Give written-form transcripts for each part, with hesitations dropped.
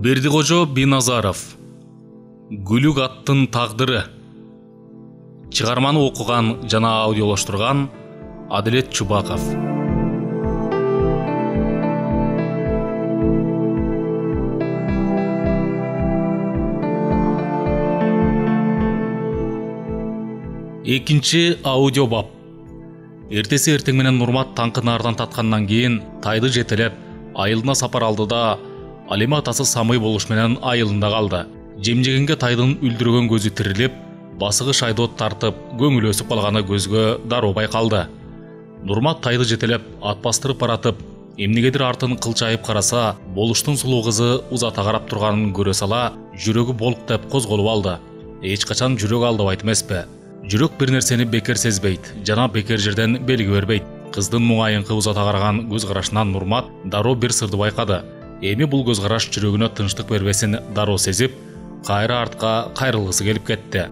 Бердиқожо Биназаров Гүлүк аттын тагдыры. Чыгарманы окуган жана аудиолоштурган Адилет Чубаков. Экинчи аудио бап. Эртеси эртең менен Нурмат таңкы нардан таткандан кийин тайды жетелеп, айылына сапар алды да Алима атасы самый болуш менен айылында калды. Жемжегенге тайдын үлдүргөн көзү тирилип, басыгы шайдот тартып, көңүл өсүп калганы көзгө дароо байкалды. Нурмат тайды жетелеп, ат бастырып баратып, эмнегедир артын кылчайып караса, болуштун сулуу кызы узата карап турганын көрө сала, жүрөгү болук деп козголуп алды. Эч качан жүрөк алдабайт эмеспи? Жүрөк бир нерсени бекер сезбейт, жана бекер жерден белги бербейт. Кыздын муңайыңкы узата караган көз карашынан Нурмат дароо бир сырды байкады. Эми бул көз караш жүрөгүнө тынчтык бербесин дароо сезип, кайра артка кайрылгысы келип кетти.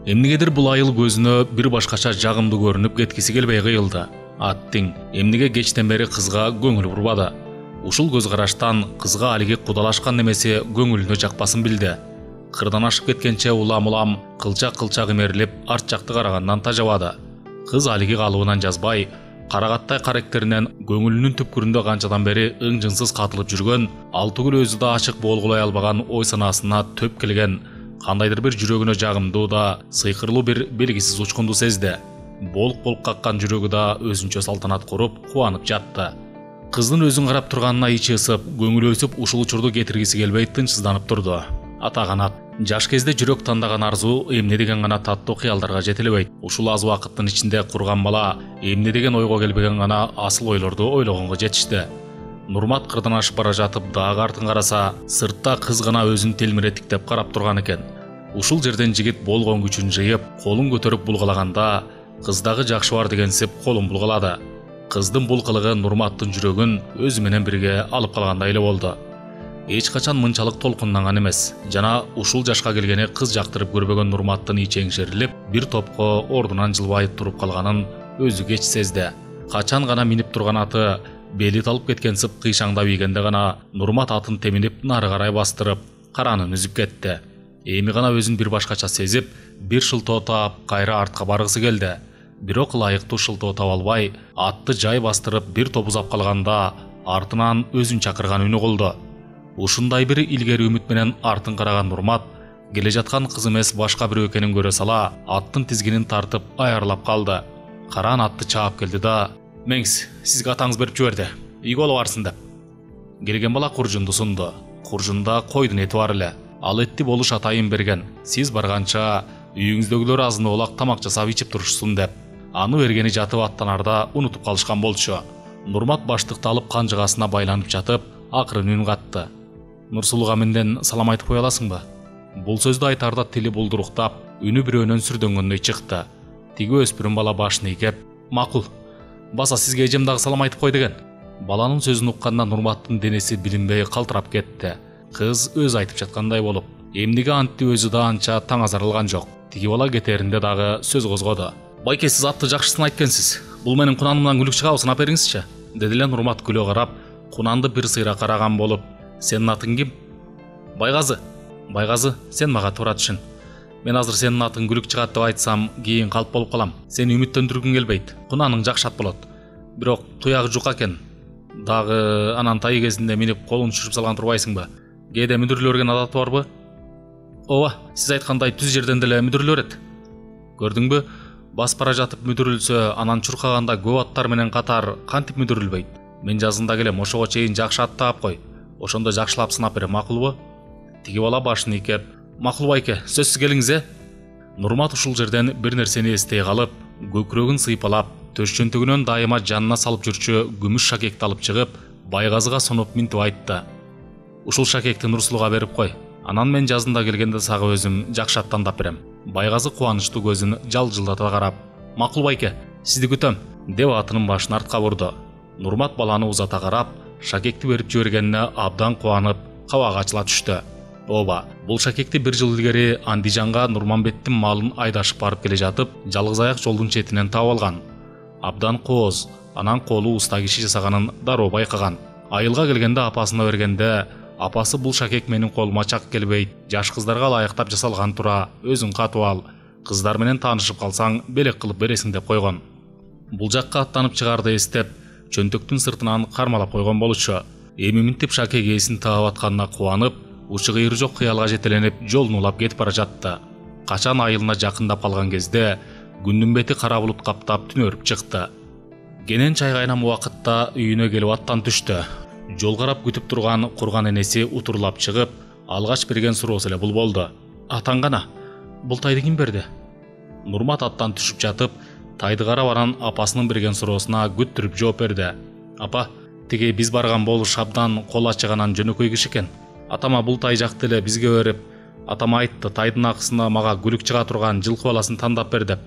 Эмнегедир бул айыл көзүнө бир башкача жагымдуу көрүнүп кеткиси келбей кыйылды. Аттың эмнеге кечтен бери кызга көңүл бурбады. Ушул көз караштан кызга алиги кудалашкан немеси көңүлүнө жакпасын билди. Кырдан ашып кеткенче улам-улам кылчак имерилип арт жакты карагандан тажабады. Кыз алиги калыбынан жазбай, карагаттай карактеринен көңүлүнүн түпкүрүндө канчадан бери ың-жыңсыз катылып жүргөн, алтыгүл өзү да ачык болгулай албаган ой санасына төп келген, кандайдыр бир жүрөгүнө жагымдуу да сыйкырлуу бир белгисиз учкунду сезди. Болук каккан жүрөгү да өзүнчө салтанат куруп, кубанып жатты. Кыздын өзүн карап турганына ичи ысып, көңүлү өсүп, ушул учурду кетиргиси келбей тынчсызданып турду. Ата канат. Жаш кезде жүрөк тандаган арзу эмне деген гана таттуу кыялдарга жетелебейт. Ушул аз убакыттын ичинде курган бала эмне деген ойго келбеген гана асыл ойлорду ойлогонго жетишти. Нурмат кырдан ашып бара жатып дагы артын караса, сыртта кыз гана өзүн телмиретиктеп карап турган экен. Ушул жерден жигит болгон күчүн жыйып, колун көтөрүп булгалаганда, кыздагы жакшы бар дегенсип колун булгалады. Кыздын бул кылыгы Нурматтын жүрөгүн өзү менен бирге алып калгандай эле болду. Эч качан мынчалык толкунданган эмес. Жана ушул жашка келгени кыз жактырып көрбөгөн Нурматтын ичең шерилип, бир топко ордунан жылбайып туруп калганын өзү кеч сезди. Качан гана минип турган аты бели талып кеткенсип кыйшаңдап ийгенде гана Нурмат атын теминип нары карай бастырып, каранын үзүп кетти. Эми гана өзүн бир башкача сезип, бир шылтоо таап кайра артка баргысы келди. Бирок ылайыктуу шылтоо таба албай, атты жай бастырып бир топ узап калганда, артынан өзүн чакырган үнү кылды. Ушундай бир илгери үмүт менен артын караган Нурмат келе жаткан кыз эмес башка бирөө экенин көрө сала, аттын тизгинин тартып аярлап калды. Караан атты чаап келди да: "Меңиз, сизге атаңыз берип жиберди. Үйгө алып барсын" деп. Келген бала куржунду сунду. Куржунда койдун эти бар эле. Ал этти болуш атайын берген. Сиз барганча үйүңүздөгүлөр азын оолак тамак жасап ичип турушсун деп. Аны бергени жатып аттанарда унутуп калышкан болчу. Нурмат баштыкты алып канжыгасына байланып жатып, акырын үн катты. "Нурсулууга менден салам айтып кое аласыңбы?" Бул сөздү айтарда тили булдуруктап, үнү бирөөнөн сүрдөнгөндөй чыкты. Тиги өспүрүм бала башын ийгеп: "Макул. Баса сизге эжем дагы салам айтып кой" деген. Баланын сөзүн укканда Нурматтын денеси билинбей калтырап кетти. Кыз өз айтып жаткандай болуп, эмнеге антты өзү да анча таңазарылган жок. Тиги бала кетеринде дагы сөз козгоду. "Байке, сиз атты жакшысын айткенсиз. Бул менин кунанымдан күлүк чыгабы, сынап бериңизчи" деди эле Нурмат күлө карап, кунанды бир сыйра караган болуп. "Сенин атың ким?" "Байгазы." "Байгазы, сен мага туура түшүн. Мен азыр сенин атың күлүк чыгат деп айтсам, кийин калп болуп калам. Сени үмүттөндүргүм келбейт. Кунаның жакшы ат болот. Бирок туягы жука экен. Дагы анан тай кезинде минип колун түшүрүп салган турбайсыңбы? Кээде мүдүрүлө берген адаты барбы?" "Ооба, сиз айткандай түз жерден деле мүдүрүлө берет. Көрдүңбү? Бас бара жатып мүдүрүлсө, анан чуркаганда көп аттар менен катар кантип мүдүрүлбөйт. Мен жазында келем, ошого чейин жакшы ат таап кой. Ошондо жакшылап сынап берем, макулбу?" Тиги бала башын ийкеп: "Макул байке, сөзсүз келиңиз". Нурмат ушул жерден бир нерсени эстей калып, көкүрөгүн сыйпалап, төш чөнтөгүнөн дайыма жанына салып жүрчү күмүш шакекти алып чыгып, Байгазыга сонуп минтип айтты: "Ушул шакекти Нурсулууга берип кой. Анан мен жазында келгенде сага өзүм жакшы ат тандап берем." Байгазы кубанычтуу көзүн жалжылдата карап: "Макул байке, сизди күтөм" деп атынын башын артка бурду. Нурмат баланы узата карап, шакекти берип жибергенине абдан кубанып, кабагы ачыла түштү. Ооба, бул шакекти бир жыл илгери Андижанга Нурманбеттин малын айдашып барып келе жатып, жалгыз аяк жолдун четинен таап алган. Абдан кооз, анан колу уста киши жасаганын дароо байкаган. Айылга келгенде апасына бергенде, Апасы бұл шакек менің қолыма чак келбейт, жаш қыздарга лайықтап жасалған тура, өзүң катып ал. Қыздар менен таанышып калсаң белек кылып бересиң деп койгон. Бул жакка аттанып чыгарды эстеп, чөнтөктүн сыртынан кармалап койгон болчу. Эми минтип шакек ээсин таап атканына кубанып, учу кыйры жок кыялга жетеленип жолун улап кетип бара жатты. Качан айылына жакындап калган кезде күндүн бети кара булут каптап түнөрүп чыкты. Кенен чай кайнам убакытта үйүнө келип аттан түштү. Жол карап күтүп турган курган энеси утурлап чыгып, алгач берген суроосу эле бул болду. Атаң гана, бул тайды ким берди? Нурмат аттан түшүп жатып, тайды карап анан апасынын берген суроосуна күттүрүп жооп берди. Апа, тиги биз барган болуш абдан кол ачыганан жөнөкөй киши экен. Атама бул тай жакты эле бизге берип, атам айтты, тайдын акысына мага күлүк чыга турган жылкы баласын тандап бер деп.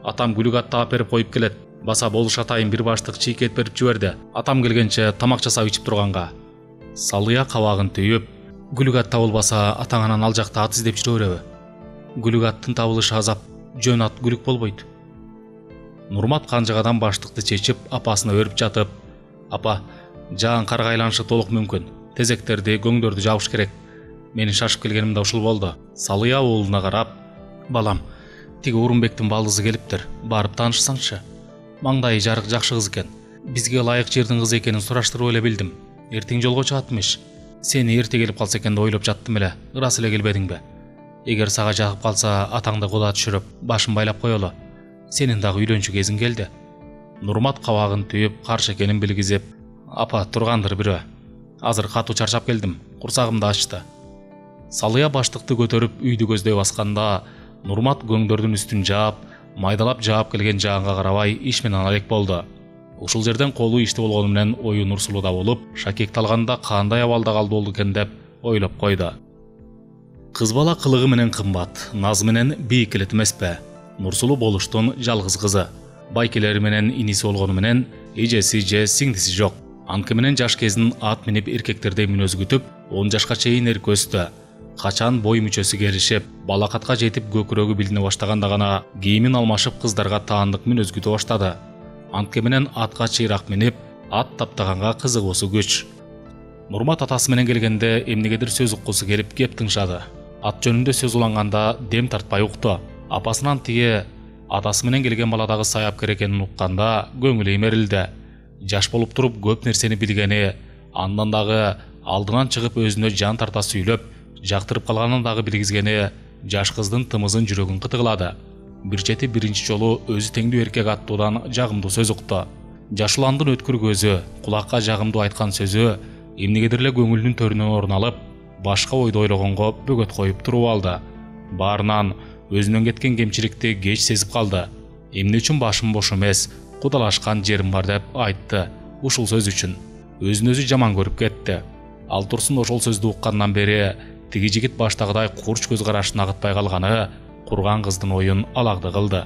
Атам күлүк атты алып берип коюп келет. Баса болуш атайын бир баштык чийкет берип жиберди. Атам келгенче тамак жасап ичип турганга. Салыя кабагын түйүп, күлүк ат табылбаса атаң анан ал жакта ат издеп жүрө береби? Күлүк аттын табылышы азап, жөн ат күлүк болбойт. Нурмат канжыгадан баштыкты чечип, апасына өрүп жатып, апа, жаан карга айланышы толук мүмкүн. Тезектерди, көңдөрдү жабыш керек. Менин шашып келгеним да ушул болду. Салыя уулуна карап, балам, тиги Урунбектин балдызы келиптир, барып таанышсаңчы. Маңдайы жарык жакшы кыз экен. Бизге ылайык жердин кызы экенин сураштырып эле билдим. Эртең жолго чыгат эмиш. Сени эрте келип калса экен деп ойлоп жаттым эле. Ырас эле келбедиңби? Эгер сага жагып калса, атаңды куда түшүрүп, башын байлап коелу. Сенин дагы үйлөнчү кезиң келди. Нурмат кабагын түйүп, каршы экенин билгизип, апа, тургандыр бирөө. Азыр катуу чарчап келдим. Курсагым да ачты. Салыя баштыкты көтөрүп үйдү көздөй басканда, Нурмат көңдөрдүн үстүн жаап, майдалап жаап келген жаанга карабай иш менен алек болду. Ушул жерден колу иште болгону менен ою Нурсулуда болуп, шакекти алганда кандай абалда калды болду экен деп ойлоп койду. Кыз бала кылыгы менен кымбат, назы менен бийик элет эмеспи? Нурсулу болуштун жалгыз кызы. Байкелери менен иниси болгону менен эжеси же сиңдиси жок. Анткы менен жаш кезин ат минип эркектердей мүнөз күтүп, 10 жашка чейин эрк өстү. Качан бой мүчөсү келишип, балакатка жетип көкүрөгү билине баштаганда гана кийимин алмашып кыздарга таандык мүнөз күтө баштады. Анткы менен атка чыйрак минип, ат таптаганга кызыгуусу күч. Нурмат атасы менен келгенде эмнегедир сөз уккусу келип кеп тыңшады. Ат жөнүндө сөз уланганда дем тартпай укту. Апасынан тиги атасы менен келген баладагы саяпкер экенин укканда көңүлү эмерилди. Жаш болуп туруп көп нерсени билгени, андан дагы алдынан чыгып өзүнө жан тарта сүйлөп, жактырып калганын дагы билгизгени жаш кыздын тымызын жүрөгүн кытыгылады. Бир чети биринчи жолу өзү теңдүү эркек аттуудан жагымдуу сөз укту. Жаш уландын өткүр көзү, кулакка жагымдуу айткан сөзү эмнегедир эле көңүлүнүн төрүнөн орун алып, башка ойду ойлогонго бөгөт коюп туруп алды. Баарынан өзүнөн кеткен кемчиликти кеч сезип калды. Эмне үчүн башым бош эмес, кудалашкан жерим бар деп айтты. Ушул сөз үчүн өзүн өзү жаман көрүп кетти. Ал турсун ошол сөздү уккандан бери тиги жигит баштагыдай курч көз карашын агытпай калганы курган кыздын оюн алакты кылды.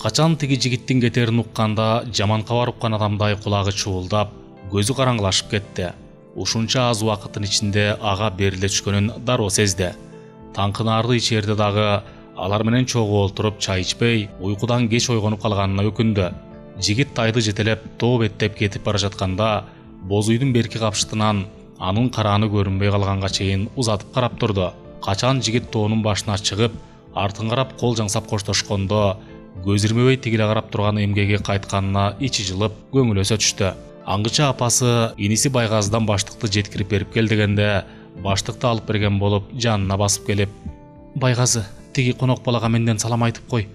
Качан тиги жигиттин кетерин укканда жаман кабар уккан адамдай кулагы чуулдап, көзү караңгылашып кетти. Ушунча аз убакыттын ичинде ага бериле түшкөнүн дароо сезди. Таңкынаарды ичерде дагы алар менен чогуу олтуруп чай ичпей, уйкудан кеч ойгонуп калганына өкүндү. Жигит тайды жетелеп, тоо беттеп кетип бара жатканда, боз үйдүн берки капшытынан анын карааны көрүнбөй калганга чейин узатып карап турду. Качан жигит тоонун башына чыгып, артын карап кол жаңсап коштошкондо, көз ирмебей тигиле карап турган эмгеги кайтканына ичи жылып, көңүлү өсө түштү. Аңгыча апасы иниси Байгазыдан баштыкты жеткирип берип кел дегенде, баштыкты алып берген болуп, жанына басып келип, Байгазы, тиги конок балага менден салам айтып кой.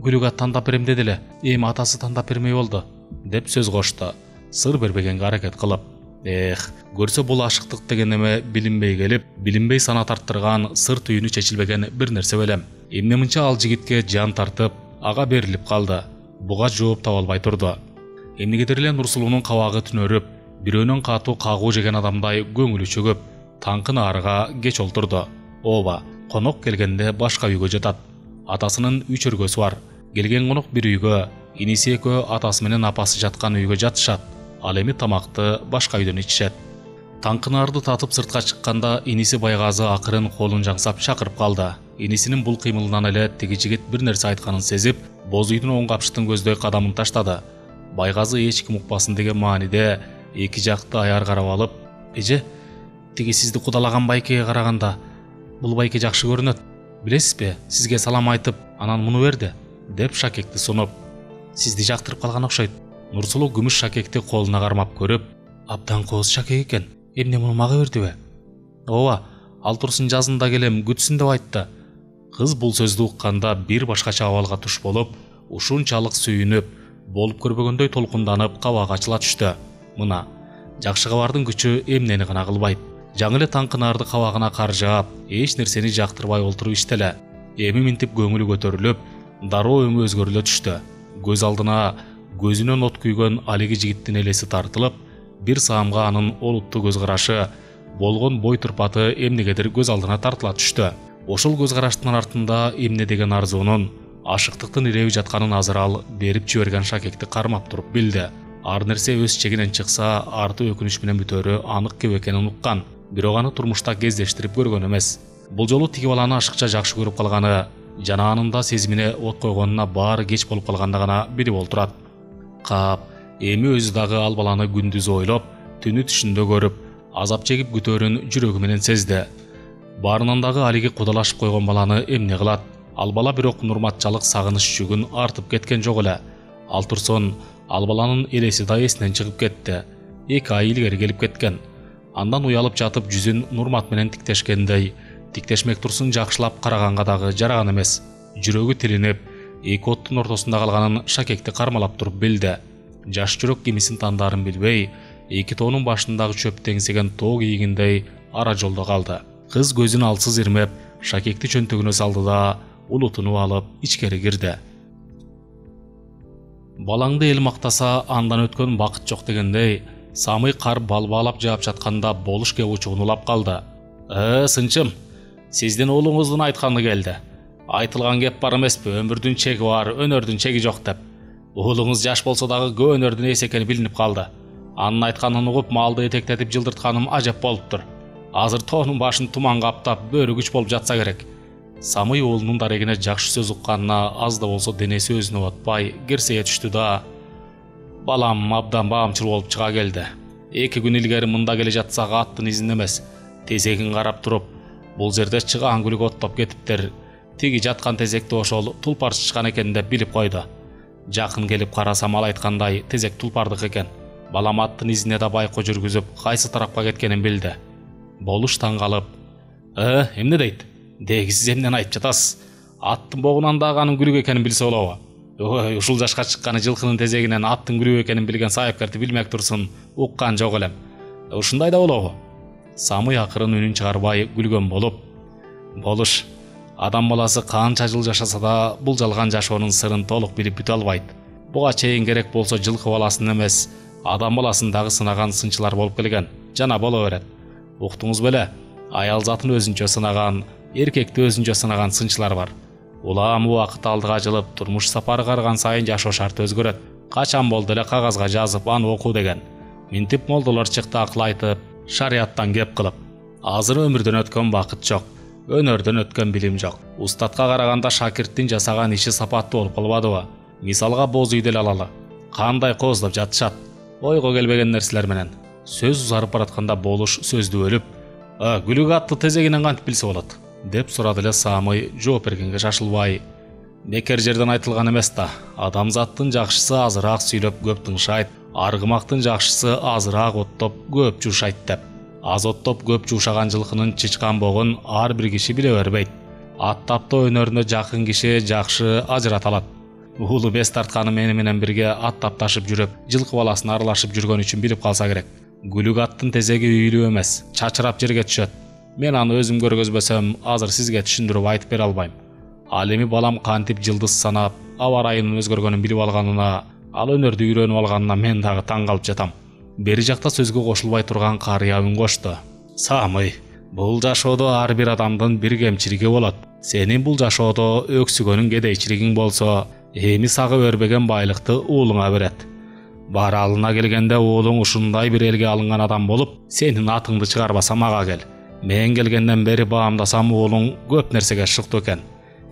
Күлүк ат тандап берем деди эле, эми атасы тандап бермей болду, деп сөз кошту. Сыр бербегенге аракет кылып. Көрсө бул ашыктык деген эме билинбей келип, билинбей сана тарттырган, сыр түйүнү чечилбеген бир нерсе белем. Эмне мынча ал жигитке жан тартып, ага берилип калды. Буга жооп таба албай турду. Эмнегедир эле Нурсулунун кабагы түнөрүп, бирөөнүн катуу кагуу жеген адамдай көңүлү чөгүп, таңкы наарга кеч олтурду. Ооба, конок келгенде башка үйгө жатат. Атасынын 3 өргөсү бар. Келген конок бир үйгө, иниси экөө атасы менен апасы жаткан үйгө жатышат. Ал эми тамакты башка үйдөн ичишет. Таңкынаарды татып сыртка чыкканда иниси Байгазы акырын колун жаңсап чакырып калды. Инисинин бул кыймылынан эле тиги жигит бир нерсе айтканын сезип, боз үйдүн оң капшытын көздөй кадамын таштады. Байгазы эч ким укпасын деген мааниде эки жакты аяр карап алып, "Эже, Тиги сизди кудалаган байкеге караганда бул байке жакшы көрүнөт. Билесизби, сизге салам айтып, анан муну берди, деп шакекти сунуп. Сизди жактырып калган окшойт. Нурсулуу күмүш шакекти колуна кармап көрүп, абдан кооз шакек экен. Эмне муну мага бердиби? Ооба, ал турсун жазында келем, күтсүн деп айтты. Кыз бул сөздү укканда бир башкача абалга туш болуп, ушунчалык сүйүнүп, болуп көрбөгөндөй толкунданып кабагы ачыла түштү. Мына жакшы кабардын күчү эмнени гана кылбайт. Жаңы эле Таңкынарды кабагына каржап, эч нерсени жактырбай олтуруп иштеле. Эми минтип көңүлү көтөрүлүп, дароо өңү өзгөрүлө түштү. Көз алдына көзүнөн от күйгөн алиги жигиттин элеси тартылып, бир саамга анын олуттуу көз карашы, болгон бой турпаты эмнегедир көз алдына тартыла түштү. Ошол көз караштын артында эмне деген арзуунун, ашыктыктын иреби жатканын азыр ал берип жиберген шакекти кармап туруп билди. Ар нерсе өз чегинен чыкса, арты өкүнүч менен бүтөрү анык кеп экенин уккан. Бирок аны турмушта кездештирип көргөн эмес. Бул жолу тиги баланы ашыкча жакшы көрүп калганы, жана анында сезимине от койгонуна баары кеч болуп калганда гана билип олтурат. Кап, эми өзү дагы ал баланы күндүз ойлоп, түнү түшүндө көрүп, азап чегип күтөөрүн жүрөгү менен сезди. Баарынан дагы алиги кудалашып койгон баланы эмне кылат? Ал бала бирок Нурматчалык сагыныч жүгүн артып кеткен жок эле. Ал турсун ал баланын элеси да эсинен чыгып кетти. 2 ай илгери келип кеткен. Андан уялып жатып жүзүн Нурмат менен тиктешкендей, тиктешмек турсун жакшылап караганга дагы жараган эмес. Жүрөгү тилинип, эки оттун ортосунда калганын шакекти кармалап туруп билди. Жаш жүрөк кимисин тандарын билбей, эки тоонун башындагы чөп теңсеген тоо кийигиндей ара жолдо калды. Кыз көзүн алсыз ирмеп, шакекти чөнтөгүнө салды да улутунуп алып ичкери кирди. Балаңды эл мактаса, андан өткөн бакыт жок дегендей, Самый кар балбаалап жаап жатканда болуш кеп учугунулап калды. Сынчым, сиздин уулуңуздун айтканы келди. Айтылган кеп бар эмеспи, өмүрдүн чеги бар, өнөрдүн чеги жок деп. Уулуңуз жаш болсо дагы көп өнөрдүн ээси экени билинип калды. Анын айтканын угуп, малды этектетип жылдыртканым ажап болуптур. Азыр тоонун башын туман каптап, бөрү күч болуп жатса керек. Самый уулунун дарегине жакшы сөз укканына аз да болсо денеси өзүнө батпай, кирсее түштү да: балам абдан баамчыл болуп чыга келди. 2 күн илгери мында келе жатсак аттын изин эмес, тезегин карап туруп, бул жерде чыгаан күлүк оттоп кетиптир. Тиги жаткан тезекти ошол тулпар чычкан экен деп билип койду. Жакын келип карасам ал айткандай тезек тулпардык экен. Балам аттын изине да байкоо жүргүзүп, кайсы тарапка кеткенин билди. Болуш таң калып: эмне дейт? Деги сиз эмнени айтып жатасыз? Аттын богунан дагы анын күлүк экенин билсе болобу? Ушул жашка чыкканы жылкынын тезегинен аттын күлүк экенин билген сайыпкерди билмек турсун уккан жок элем. Ушундай да болобу? Самый акырын үнүн чыгарбай күлгөн болуп: болуш. Адам баласы канча жыл жашаса да бул жалган жашоонун сырын толук билип бүтө албайт. Буга чейин керек болсо жылкы баласын эмес, адам баласын дагы сынаган сынчылар болуп келген. Жана боло берет. Уктуңуз беле? Аял затын өзүнчө сынаган, эркекти өзүнчө сынаган сынчылар бар. Улам убакыт алдыга жылып, турмуш сапары карыган сайын жашоо шарты өзгөрөт. Качан болду эле кагазга жазып, аны окуу деген. Минтип молдолор чыкты акыл айтып, шарияттан кеп кылып. Азыр өмүрдөн өткөн бакыт жок, өнөрдөн өткөн билим жок. Устатка караганда шакирттин жасаган иши сапаттуу болуп калбадыбы? Мисалга боз үйдү эле алалы. Кандай кооздоп жатышат, ойго келбеген нерселер менен. Сөз узарып баратканда болуш сөздү бөлүп: күлүк атты тезегинен кантип билсе болот? Деп сурады эле Самый, жооп бергенге шашылбай. Бекер жерден айтылган эмес да. Адамзаттын жакшысы азыраак сүйлөп көп тыңшайт, аргымактын жакшысы азыраак оттоп көп жуушайт деп. Аз оттоп көп жуушаган жылкынын чычкан богун ар бир киши биле бербейт. Ат таптоо өнөрүнө жакын киши жакшы ажырата алат. Уулу бес тартканы менен бирге ат тапташып жүрүп, жылкы баласын аралашып жүргөн үчүн билип калса керек. Күлүк аттын тезеги үйүлүү эмес, чачырап жерге түшөт. Мен аны өзүм көргөзбөсөм, азыр сизге түшүндүрүп айтып бере албайм. Ал эми балам кантип жылдыз санап, аба ырайынын өзгөргөнүн билип алганына, ал өнөрдү үйрөнүп алганына мен дагы таң калып жатам. Бери жакта сөзгө кошулбай турган карыя үн кошту: Самый, бул жашоодо ар бир адамдын бир кемчилиги болот. Сенин бул жашоодо өксүгөнүң кедейчилигиң болсо, эми сага өрбөгөн байлыкты уулуңа берет. Баралына келгенде уулуң ушундай бир элге алынган адам болуп, сенин атыңды чыгарбаса мага кел. Мен келгенден бери баамдасам уулуң көп нерсеге шыктуу экен.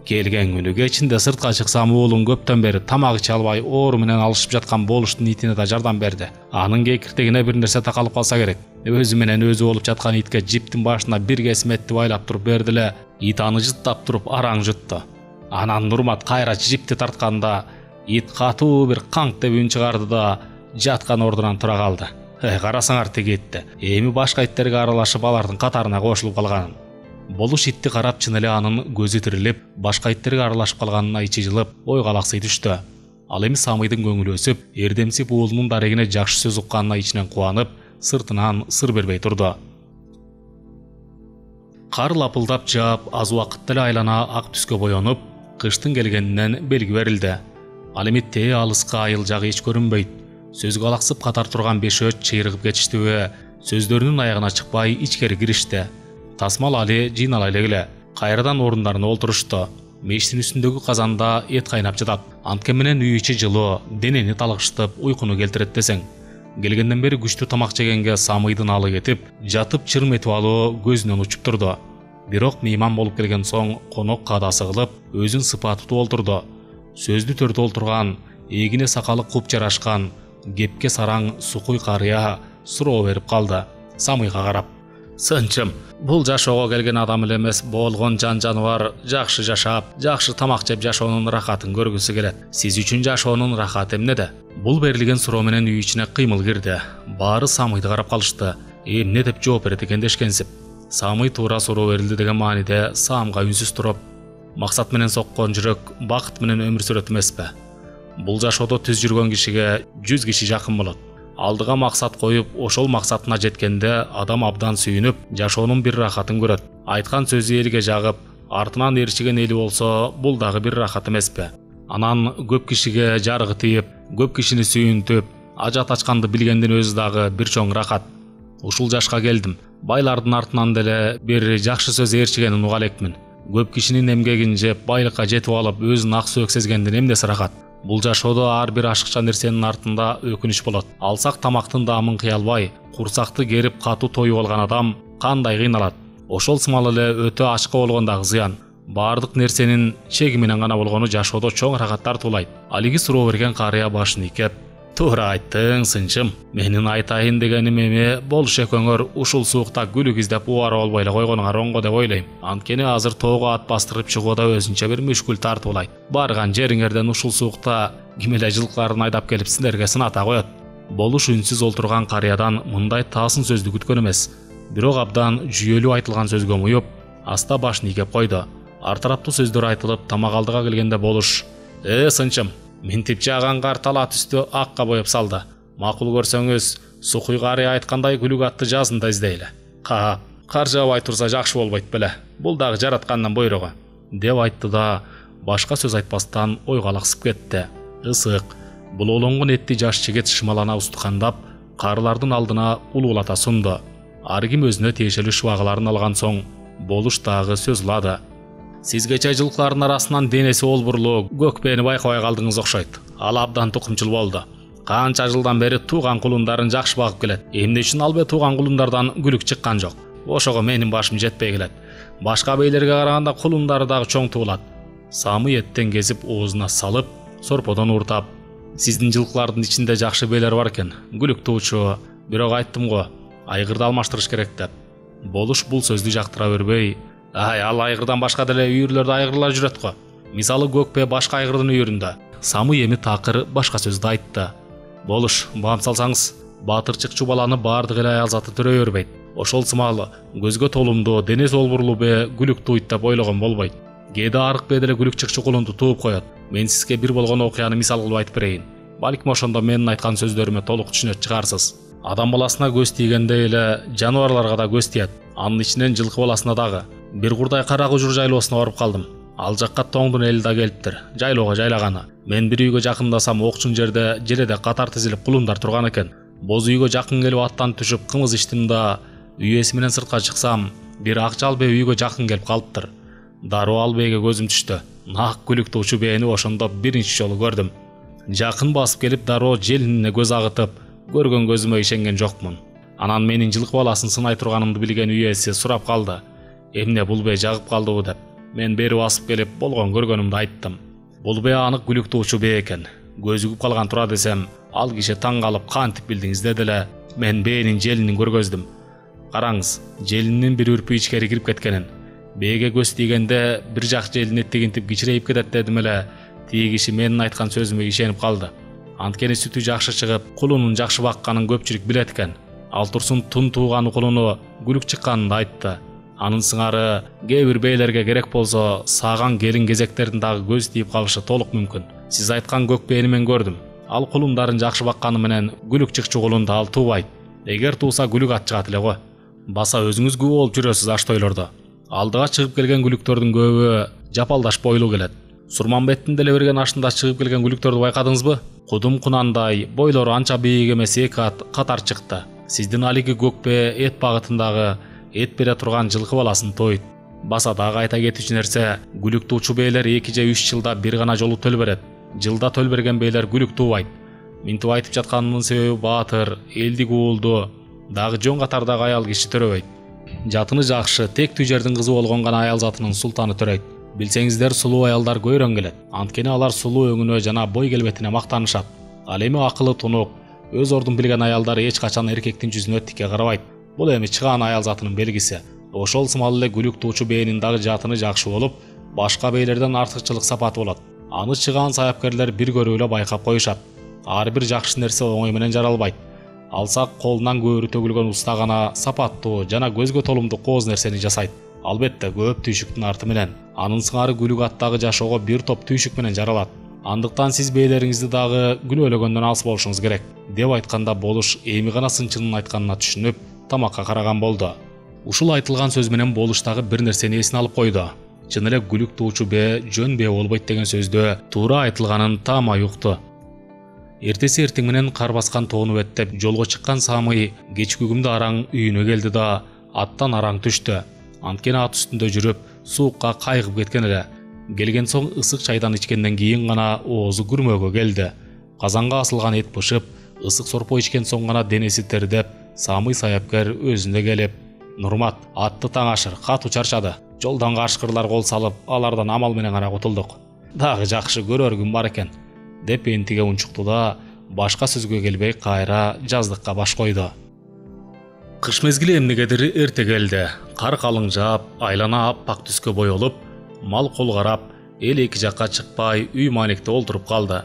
Келген күнү кечинде сыртка чыксам уулуң көптөн бери тамак иче албай оору менен алышып жаткан болуштун итине да жардам берди. Анын кекиртегине бир нерсе такалып калса керек. Өзү менен өзү болуп жаткан итке жиптин башына бир кесим этти байлап туруп берди эле, ит аны жыттап туруп араң жутtu. Анан Нурмат кайра жипти тартканда ит катуу бир канк деп үн чыгарды да жаткан ордунан тура калды. Карасаңар теги итти. Эми башка иттерге аралашып алардын катарына кошулуп калганын. Болуш итти карап чын эле анын көзү тирилип, башка иттерге аралашып калганына ичи жылып, ойга алаксый түштү. Ал эми Самыйдын көңүлү өсүп, эрдемсип уулунун дарегине жакшы сөз укканына ичинен кубанып, сыртынан сыр бербей турду. Кар лапылдап жаап, аз убакытта эле айлана ак түскө боенуп, кыштын келгенинен белги берилди. Ал эми тээ алыска айыл жагы эч көрүнбөйт. Сөзгө алаксып катар турган бешөөт чыйрыгып кетиштиби, сөздөрүнүн аягына чыкпай ичкери киришти. Тасмал али жыйналай эле, кайрадан орундарына олтурушту. Мештин үстүндөгү казанда эт кайнап жатат. Антке менен үй ичи жылуу, денени талгыштып, уйкуну келтирет десең. Келгенден бери күчтүү тамак жегенге Самыйдын алы кетип, жатып чырым этип алуу көзүнөн учуп турду. Бирок мейман болуп келген соң конок кадасы кылып, өзүн сыпатып олтурду. Сөздү төртө олтурган, эгине сакалы куп жарашкан, кепке сараң сукуй карыя суроо берип калды. Самыйга карап: "Сынчым, бул жашоого келген адам эле эмес, болгон жаныбар жакшы жашап, жакшы тамак жеп жашоонун рахатын көргүсү келет. Сиз үчүн жашоонун рахаты эмнеде?" Бул берилген суроо менен үй ичине кыймыл кирди. Баары Самыйды карап калышты. Эмне деп жооп берет экен дешкенсип. Самый туура суроо берилди деген мааниде саамга үнсүз туруп: "Максат менен соккон жүрөк бакыт менен өмүр сүрөт эмеспи? Бул жашоодо түз жүргөн кишиге 100 киши жакын болот. Алдыга максат коюп, ошол максатына жеткенде адам абдан сүйүнүп, жашоонун бир рахатын көрөт. Айткан сөзү элге жагып, артынан ээрчиген эли болсо, бул дагы бир рахат эмеспи? Анан көп кишиге жарыгы тийип, көп кишини сүйүнтүп, ажат ачканды билгендин өзү дагы бир чоң рахат. Ушул жашка келдим. Байлардын артынан деле бир жакшы сөз ээрчигенин уга элекмин. Көп кишинин эмгегин жеп, байлыкка жетип алып, өзүн ак сөөк сезгендин эмнеси рахат? Бул жашоодо ар бир ашыкча нерсенин артында өкүнүч болот. Алсак тамактын даамын кыя албай, курсакты керип катуу тоюп алган адам кандай кыйналат? Ошол сымал эле өтө ачка болгон дагы зыян. Бардык нерсенин чеги менен гана болгону жашоодо чоң рахаттар туулайт. Алиги суроо берген карыя башын ийкеп: "Туура айттың, сынчым. Менин айтайын дегеним эми, болуш экөөңөр ушул суукта күлүк издеп убара болбой эле койгонуңар оңго деп ойлойм. Анткени азыр тоого ат бастырып чыгуу да өзүнчө бир мүшкүл тартуулайт. Барган жериңерден ушул суукта ким эле жылкыларын айдап келип силерге сыната коет." Болуш үнсүз олтурган карыядан мындай таасын сөздү күткөн эмес. Бирок абдан жүйөлүү айтылган сөзгө муюп, аста башын ийкеп койду. Ар тараптуу сөздөр айтылып, тамак алдыга келгенде Болуш: "Сынчым, минтип жааган кар тала түстү акка боеп салды. Макул көрсөңүз, сукуй карыя айткандай күлүк атты жазын да издейли. Кар жаабай турса жакшы болбойт беле. Бул дагы жараткандын буйругу", деп айтты да башка сөз айтпастан ойга алаксып кетти. Ысык, булоолонгон этти жаш жигит шымалана устукандап, карылардын алдына улуулата сунду. Ар ким өзүнө тиешелүү шыбагаларын алган соң, Болуш дагы сөз улады: "Сизгече жылкылардын арасынан денеси олбурлуу көкпени байкабай калдыңыз окшойт. Ал абдан тукумчул болду. Канча жылдан бери тууган кулундарын жакшы багып келет. Эмне үчүн албай тууган кулундардан күлүк чыккан жок? Ошого менин башым жетпей келет. Башка бейлерге караганда кулундары дагы чоң туулат." Самый эттен кесип оозуна салып, сорподон уртап: "Сиздин жылкылардын ичинде жакшы бейлер бар экен, күлүк туучу. Бирок айттым го, айгырды алмаштырыш керек" деп. Болуш бул сөздү жактыра бербей: "Ал айгырдан башка деле үйүрлөрдө айгырлар жүрөт го. Мисалы көкпе башка айгырдын үйүрүндө." Самый эми такыр башка сөздү айтты: "Болуш, баам салсаңыз, баатырчык чубаланы баардык эле аял заты төрөй бербейт. Ошол сымалы көзгө толумдуу, денеси олбурлуу бе күлүк туйт деп ойлогон болбойт. Кээде арык бе деле күлүк чыкчы кулунду тууп коет. Мен сизге бир болгон окуяны мисал кылып айтып берейин. Балким ошондо менин айткан сөздөрүмө толук түшүнөт чыгарсыз. Адам баласына көз тийгендей эле жаныбарларга да көз тиет. Анын ичинен жылкы баласына дагы. Бир курдай кара кужур жайлоосуна барып калдым. Ал жакка тоңдун эли да келиптир, жайлоого жайлаганы. Мен бир үйгө жакындасам, окчун жерде желеде катар тизилип кулундар турган экен. Боз үйгө жакын келип аттан түшүп кымыз ичтим да, үй ээси менен сыртка чыксам, бир ак жалбee үйгө жакын келип калыптыр. Дароо ал бээге көзүм түштү. Нак күлүк туучу бээни ошондо биринчи жолу көрдүм. Жакын басып келип дароо желинине көз агытып, көргөн көзүмө ишенген жокмун. Анан менин жылкы баласын сынай турганымды билген үй ээси сурап калды: "Эмне бул бээ жагып калдыбы?" деп. Мен бери басып келип болгон көргөнүмдү айттым. Бул бээ анык күлүк туучу бээ экен. Көзүгүп калган тура десем, ал киши таң калып: "Кантип билдиңиз?" деди эле. Мен бээнин желинин көргөздүм. Караңыз, желинин бир үрпү ичкери кирип кеткенин. Бээге көз тийгенде бир жак желин эттегинтип кичирейип кетет дедим эле. Тиги киши менин айткан сөзүмө ишенип калды. Анткени сүтү жакшы чыгып, кулунун жакшы бакканын көпчүлүк билет экен. Ал турсун тун тууган кулуну күлүк чыкканын айтты. Анын сыңары кээ бир бейлерге керек болсо сааган келин кезектерин дагы көз тийип калышы толук мүмкүн. Сиз айткан көк бээни мен көрдүм. Ал кулундарын жакшы бакканы менен күлүк чыкчу кулунду ал туубайт. Эгер тууса күлүк ат чыгат эле го. Баса өзүңүз күбө болуп жүрөсүз аш тойлордо. Алдыга чыгып келген күлүктөрдүн көбү жапалдаш бойлуу келет. Сурманбеттин деле берген ашында чыгып келген күлүктөрдү байкадыңызбы? Кудум кунандай, бойлору анча бийик эмес эки ат катар чыкты. Сиздин алиги көкпе эт багытындагы эт бере турган жылкы баласын тойт. Баса дагы айта кетүүчү нерсе, күлүк туучу бейлер 2 же 3 жылда бир гана жолу төл берет. Жылда төл берген бейлер күлүк туубайт. Минтип айтып жатканымдын себеби баатыр, элдик уулду, дагы жон катардагы аял киши төрөбөйт. Жатыны жакшы, тектүү жердин кызы болгон гана аял затынын султаны төрөйт. Билсеңиздер, сулуу аялдар көйрөң келет. Анткени алар сулуу өңүнө жана бой келбетине мактанышат. Ал эми акылы тунук, өз ордун билген аялдар эч качан эркектин жүзүнө тике карабайт. Бул эми чыгаан аял затынын белгиси. Ошол сымал эле күлүк туучу бээнин дагы жатыны жакшы болуп, башка бейлерден артыкчылык сапаты болот. Аны чыгаан саяпкерлер бир көрүп эле байкап коюшат. Ар бир жакшы нерсе оңой менен жаралбайт. Алсак колунан көөрү төгүлгөн уста гана сапаттуу жана көзгө толумдуу кооз нерсени жасайт. Албетте көп түйшүктүн арты менен. Анын сыңары күлүк аттагы жашоого бир топ түйшүк менен жаралат. Андыктан сиз бейлериңизди дагы күнөөлөгөндөн алыс болушуңуз керек. Деп айтканда болуш эми гана сынчынын айтканына түшүнүп, тамакка караган болду. Ушул айтылган сөз менен болуш дагы бир нерсени эсине алып койду. Чын эле күлүк туучу бээ жөн бээ болбойт деген сөздө туура айтылганын таамай укту. Эртеси эртең менен кар баскан тоону беттеп жолго чыккан Самый кечки күмдө араң үйүнө келди да аттан араң түштү. Анткени ат үстүндө жүрүп, суукка кайгып кеткен эле. Келген соң ысык чайдан ичкенден кийин гана оозу күрмөөгө келди. Казанга асылган эт бышып, ысык сорпо ичкен соң гана денеси тердеп, Самый саяпкер өзүнө келип: "Нурмат, атты таң ашыр, катуу чарчады. Жолдон кашкырлар кол салып, алардан амал менен гана кутулдук. Дагы жакшы көрөр күн бар экен", деп энтиге унчукту да башка сөзгө келбей кайра жаздыкка баш койду. Кыш мезгили эмнегедир эрте келди. Кар калың жаап, айлана аппак түскө боелуп, мал кол карап, эл эки жакка чыкпай, үй маанекте олтуруп калды.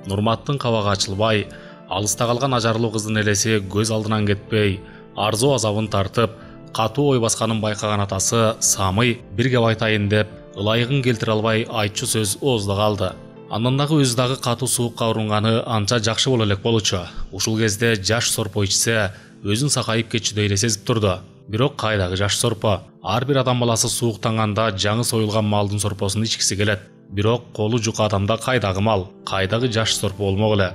Нурматтын кабагы ачылбай, алыста калган ажарлуу кыздын элеси көз алдынан кетпей, арзуу азабын тартып, катуу ой басканын байкаган атасы Самый бир кеп айтайын деп, ылайыгын келтире албай айтчу сөз оозда калды. Андан дагы өзү дагы катуу суукка урунганы анча жакшы боло элек болчу. Ушул кезде жаш сорпо ичсе, өзүн сакайып кетчүдөй эле сезип турду. Бирок кайдагы жаш сорпо? Ар бир адам баласы сууктанганда жаңы союлган малдын сорпосун ичкиси келет. Бирок колу жука адамда кайдагы мал, кайдагы жаш сорпо болмок эле.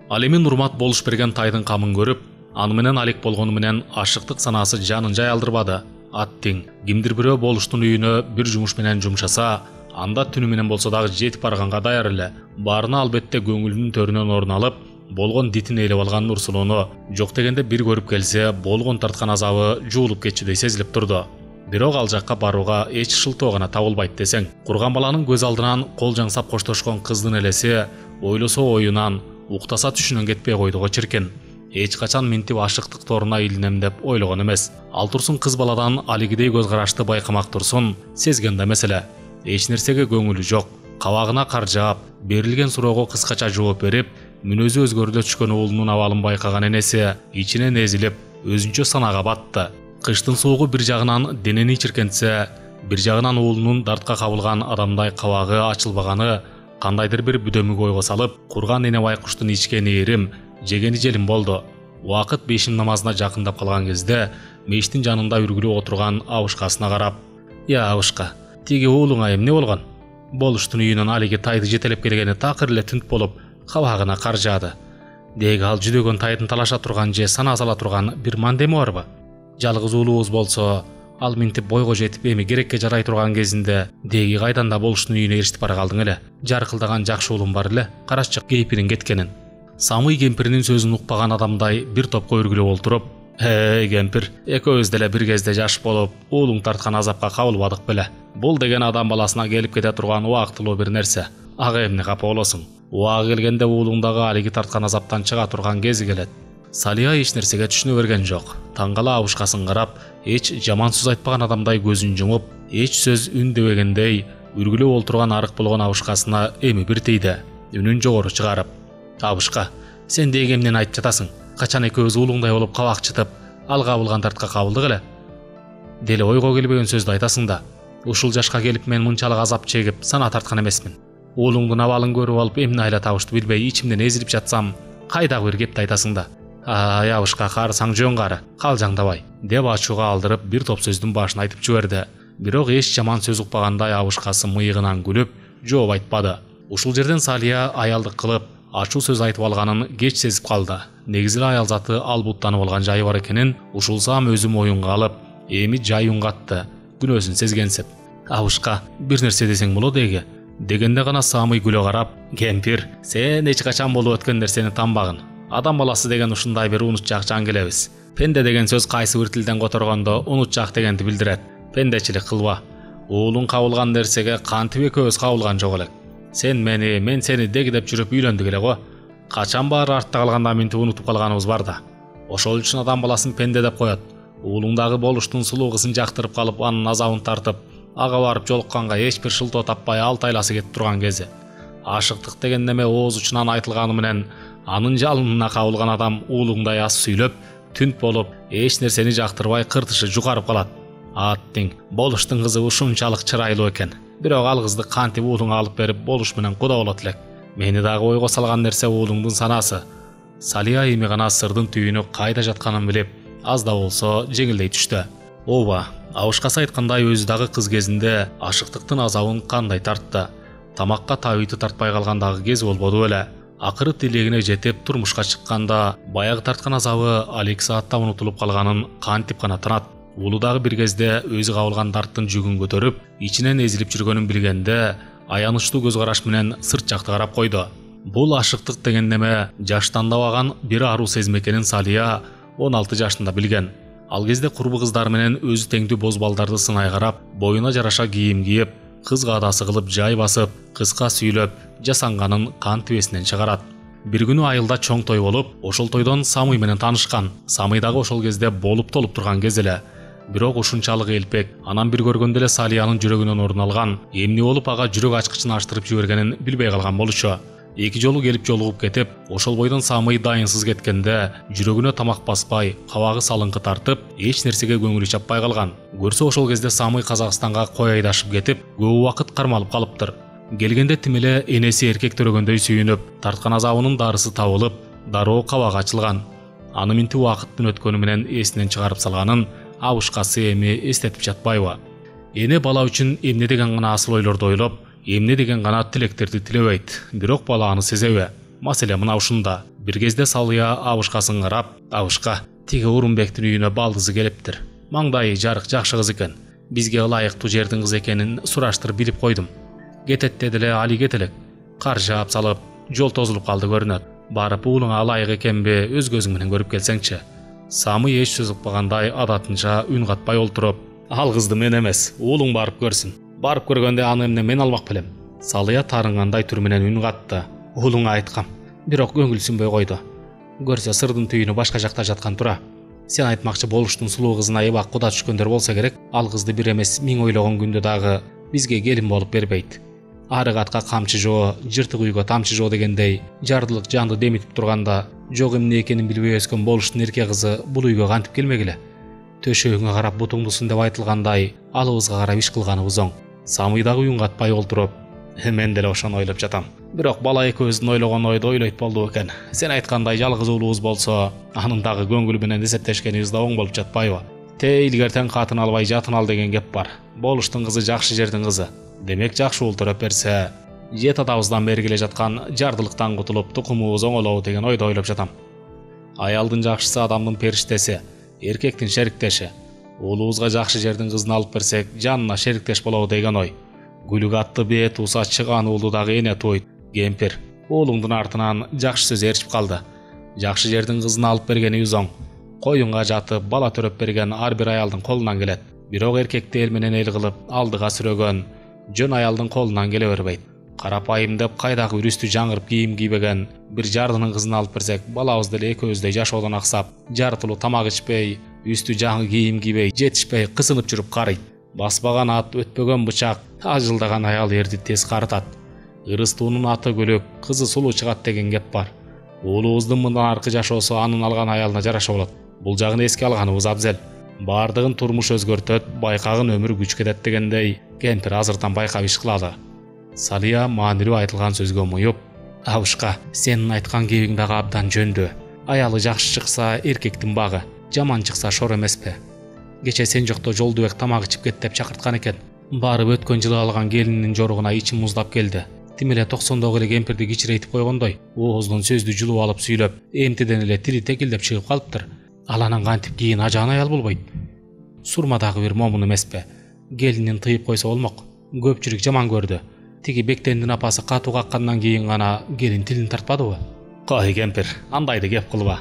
Ал эми Нурмат болуш берген тайдын камын көрүп, аны менен алек болгону менен ашыктык санаасы жанын жай алдырбады. Аттиң кимдир бирөө болуштун үйүнө бир жумуш менен жумшаса, анда түнү менен болсо дагы жетип барганга даяр эле. Баарына албетте көңүлүнүн төрүнөн орун алып, болгон дитин ээлеп алган Нурсулууну жок дегенде бир көрүп келсе, болгон тарткан азабы жуулуп кетчүдөй сезилип турду. Бирок ал жакка барууга эч шылтоо гана табылбайт десең. Курган баланын көз алдынан кол жаңсап коштошкон кыздын элеси ойлосо оюнан, уктаса түшүнөн кетпей койдуго чиркин. Эч качан минтип ашыктык торуна илинем деп ойлогон эмес. Ал турсун кыз баладан алигидей көз карашты байкамак турсун, сезген да эмес эле. Эч нерсеге көңүлү жок. Кабагына кар жаап, берилген суроого кыскача жооп берип, мүнөзү өзгөрүлө түшкөн уулунун абалын байкаган энеси ичинен эзилип, өзүнчө санага батты. Кыштын суугу бир жагынан денени чиркентсе, бир жагынан уулунун дартка кабылган адамдай кабагы ачылбаганы кандайдыр бир бүдөмүк ойго салып, курган эне байкуштун ичкени эрим, жегени желим болду. Убакыт бешим намазына жакындап калган кезде мештин жанында үргүлүп отурган Абышкасына карап: "Я Абышка, тиги уулуңа эмне болгон?" Болуштун үйүнөн алиги тайды жетелеп келгени такыр эле түнт болуп, кабагына кар жаады. Деги ал жүдөгөн тайдын талаша турган же сана сала турган бир мандеми барбы? Жалгыз уулубуз болсо, ал минтип бойго жетип эми керекке жарай турган кезинде деги кайдан да болуштун үйүнө эриштип бара калдың эле. Жаркылдаган жакшы уулум бар эле, караччы кейпинин кеткенин. Самый кемпиринин сөзүн укпаган адамдай бир топко үргүлөп олтуруп: кемпир, экөөбүз деле бир кезде жаш болуп, уулуң тарткан азапка кабылбадык беле. Бул деген адам баласына келип кете турган убактылуу бир нерсе. Ага эмне капа болосуң? Убагы келгенде уулуң дагы алиги тарткан азаптан чыга турган кези келет. Салия эч нерсеге түшүнө берген жок. Таңгала абышкасын карап, эч жаман сөз айтпаган адамдай көзүн жумуп, эч сөз үндебегендей үргүлөп олтурган арык болгон абышкасына эми бир тийди. Үнүн жогору чыгарып: "Абышка, сен деги эмнени айтып жатасың? Качан экөөбүз улуңдай болуп кабак чытып, алга кабылган тартка кабылдык эле? Деле ойго келбеген сөздү айтасың да. Ушул жашка келип мен мынчалык азап чегип сана тарткан эмесмин. Уулуңдун абалын көрүп алып эмне айла табышты билбей ичимден эзилип жатсам, кайдагы бир кепти айтасың да. Ай абышка, карысаң жөн кары, калжаңдабай" деп ачууга алдырып бир топ сөздүн башын айтып жиберди. Бирок эч жаман сөз укпагандай абышкасы мыйыгынан күлүп, жооп айтпады. Ушул жерден Салия аялдык кылып, ачуу сөз айтып алганын кеч сезип калды. Негизи аял заты албуттанып алган жайы бар экенин ушулсам өзү моюнга алып, эми жай унгатты, күнөөсүн сезгенсип. "Абышка, бир нерсе десең болот эги" дегенде гана Самый күлө карап: "Кемпир, сен эч качан болуп өткөн нерсени танбагын. Адам баласы деген ушундай бир унутчак жан келебиз. Пенде деген сөз кайсы бир тилден которгондо унутчак дегенди билдирет. Пендечилик кылба. Уулуң кабылган нерсеге кантип экөөбүз кабылган жок элек. Сен мени, мен сени деги деп жүрүп үйлөндүк эле го. Качан баары артта калганда минтип унутуп калганыбыз бар да. Ошол үчүн адам баласын пенде деп коет. Уулуңдагы болуштун сулуу кызын жактырып калып, анын азабын тартып, ага барып жолукканга эч бир шылтоо таппай алтайласы кетип турган кези. Ашыктык деген неме ооз учунан айтылганы менен анын жалынына кабылган адам уулуңдай аз сүйлөп, түнт болуп, эч нерсени жактырбай кыртышы жукарып калат. Аттиң, болуштун кызы ушунчалык чырайлуу экен. Бирок ал кызды кантип уулуңа алып берип болуш менен куда болот элек. Мени дагы ойго салган нерсе уулуңдун санасы." Салия эми гана сырдын түйүнү кайда жатканын билип, аз да болсо жеңилдей түштү. Ооба, абышкасы айткандай өзү дагы кыз кезинде ашыктыктын азабын кандай тартты. Тамакка табыйты тартпай калгандагы кез болбоду беле. Акыры тилегине жетип турмушка чыкканда баягы тарткан азабы алек саатта унутулуп калганын кантип гана тынат. Уулу дагы бир кезде өзү кабылган дарттын жүгүн көтөрүп, ичинен эзилип жүргөнүн билгенде аянычтуу көз караш менен сырт жакты карап койду. Бул ашыктык деген неме жаштан табаган бир аруу сезим экенин Салия 16 жашында билген. Ал кезде курбу кыздар менен өзү теңдүү боз балдарды сынай карап, боюна жараша кийим кийип, кыз каадасы кылып жай басып, кыска сүйлөп, жасанганын кантип эсинен чыгарат. Бир күнү айылда чоң той болуп, ошол тойдон Самый менен таанышкан. Самый дагы ошол кезде болуп толуп турган кез эле. Бирок ушунчалык элпек, анан бир көргөндө эле Салиянын жүрөгүнөн орун алган, эмне болуп ага жүрөк ачкычын аштырып жибергенин билбей калган болчу. Эки жолу келип жолугуп кетип, ошол бойдон Самый дайынсыз кеткенде, жүрөгүнө тамак баспай, кабагы салыңкы тартып, эч нерсеге көңүлү чаппай калган. Көрсө ошол кезде Самый Казакстанга кой айдашып кетип, көп убакыт кармалып калыптыр. Келгенде тим эле энеси эркек төрөгөндөй сүйүнүп, тарткан азабынын дарысы табылып, дароо кабагы ачылган. Аны минтип убакыттын өткөнү менен эсинен чыгарып салганын абышкасы эми эстетип жатпайбы. Эне бала үчүн эмне деген гана асыл ойлорду ойлоп, эмне деген гана тилектерди тилебейт. Бирок бала аны сезеби. Маселе мына ушунда. Бир кезде Салия абышкасын карап: "Абышка, тиги Урунбектин үйүнө балдызы келиптир. Маңдайы жарык жакшы кыз экен. Бизге ылайыктуу жердин кызы экенин сураштырып билип койдум. Кетет деди эле, али кетелек. Кар жаап салып, жол тозулуп калды көрүнөт. Барып уулуңа ылайык экенби өз көзүң менен көрүп келсеңчи." Самый эч сөз укпагандай адатынча үн катпай олтуруп: "Ал кызды мен эмес, уулуң барып көрсүн. Барып көргөндө аны эмне мен алмак белем." Салия тарынгандай түр менен үн катты: "Уулуңа айткам, бирок көңүл сүнбөй койду. Көрсө сырдын түйүнү башка жакта жаткан тура. Сен айтмакчы болуштун сулуу кызына эбак куда түшкөндөр болсо керек, ал кызды бир эмес 1000 ойлогон күндө дагы бизге келин болуп бербейт. Ары катка камчы жоо, жыртык үйгө тамчы жоо дегендей, жардылык жанды демитип турганда, жок эмне экенин билбей өскөн болуштун эркек кызы бул үйгө кантип келмегиле? Төшөгүңө карап бутуңдусун деп айтылгандай, алыбызга карап иш кылганыбыз оң." Самый дагы үн катпай олтуруп: "Мен деле ошону ойлоп жатам. Бирок бала экөөбүздүн ойлогон ойду ойлойт болду экен. Сен айткандай жалгыз уулубуз болсо, анын дагы көңүл менен эсептешкенибиз да оң болуп жатпайбы? Илгертен катын албай жатын ал деген кеп бар. Болуштун кызы жакшы жердин кызы. Демек жакшы уул төрөп берсе, жет атабыздан бери келе жаткан жардылыктан кутулуп, тукумубуз оңолобу деген ойду ойлоп жатам. Аялдын жакшысы адамдын периштеси, эркектин шериктеши. Уулубузга жакшы жердин кызын алып берсек, жанына шериктеш болобу деген ой. Гүлүк атты бээ тууса чыган уулду дагы эне тууйт. Кемпир, уулуңдун артынан жакшы сөз ээрчип калды. Жакшы жердин кызын алып бергенибиз оң. Коюнга жатып, бала төрөп берген ар бир аялдын колунан келет. Бирок эркекти эл менен эл кылып, алдыга сүрөгөн жөн аялдын колунан келе бербейт. Карапайым деп кайдагы бир үстү жаңырып кийим кийбеген бир жардынын кызын алып берсек, балабыз деле экөөбүздөй жашоодон аксап, жарытылуу тамак ичпей, үстү жаңы кийим кийбей, жетишпей кысынып жүрүп карыйт. Баспаган ат, өтпөгөн бычак, ажылдаган аял эрди тез карытат. Ырыстуунун аты көлөк, кызы сулуу чыгат деген кеп бар. Уулубуздун мындан аркы жашоосу анын алган аялына жараша болот. Бул жагын эске алганыбыз абзел. Бардыгын турмуш өзгөртөт, байкагын өмүр күч кетет дегендей, кемпир азыртан байкап иш кылалы. Салия маанилүү айтылган сөзгө муюп, "Абышка, сенин айткан кебиң дагы абдан жөндө. Аялы жакшы чыкса эркектин багы, жаман чыкса шор эмеспи? Кече сен жокто Жолдубек тамак ичип кет деп чакырткан экен. Барып өткөн жылы алган келинин жоругуна ичим муздап келди. Тим эле 90догу эле кемпирди кичирейтип койгондой, ооздон сөздү жылып алып сүйлөп, эмтиден эле тили текилдеп чыгып калыптыр. Ал анан кантип кийин ажаан аял болбойт? Сурма дагы бир момун эмеспи? Келинин тыйып койсо болмок. Көпчүлүк жаман көрдү. Тиги Бектендин апасы катуу каккандан кийин гана келин тилин тартпадыбы? Кой кемпир, андайды кеп кылба.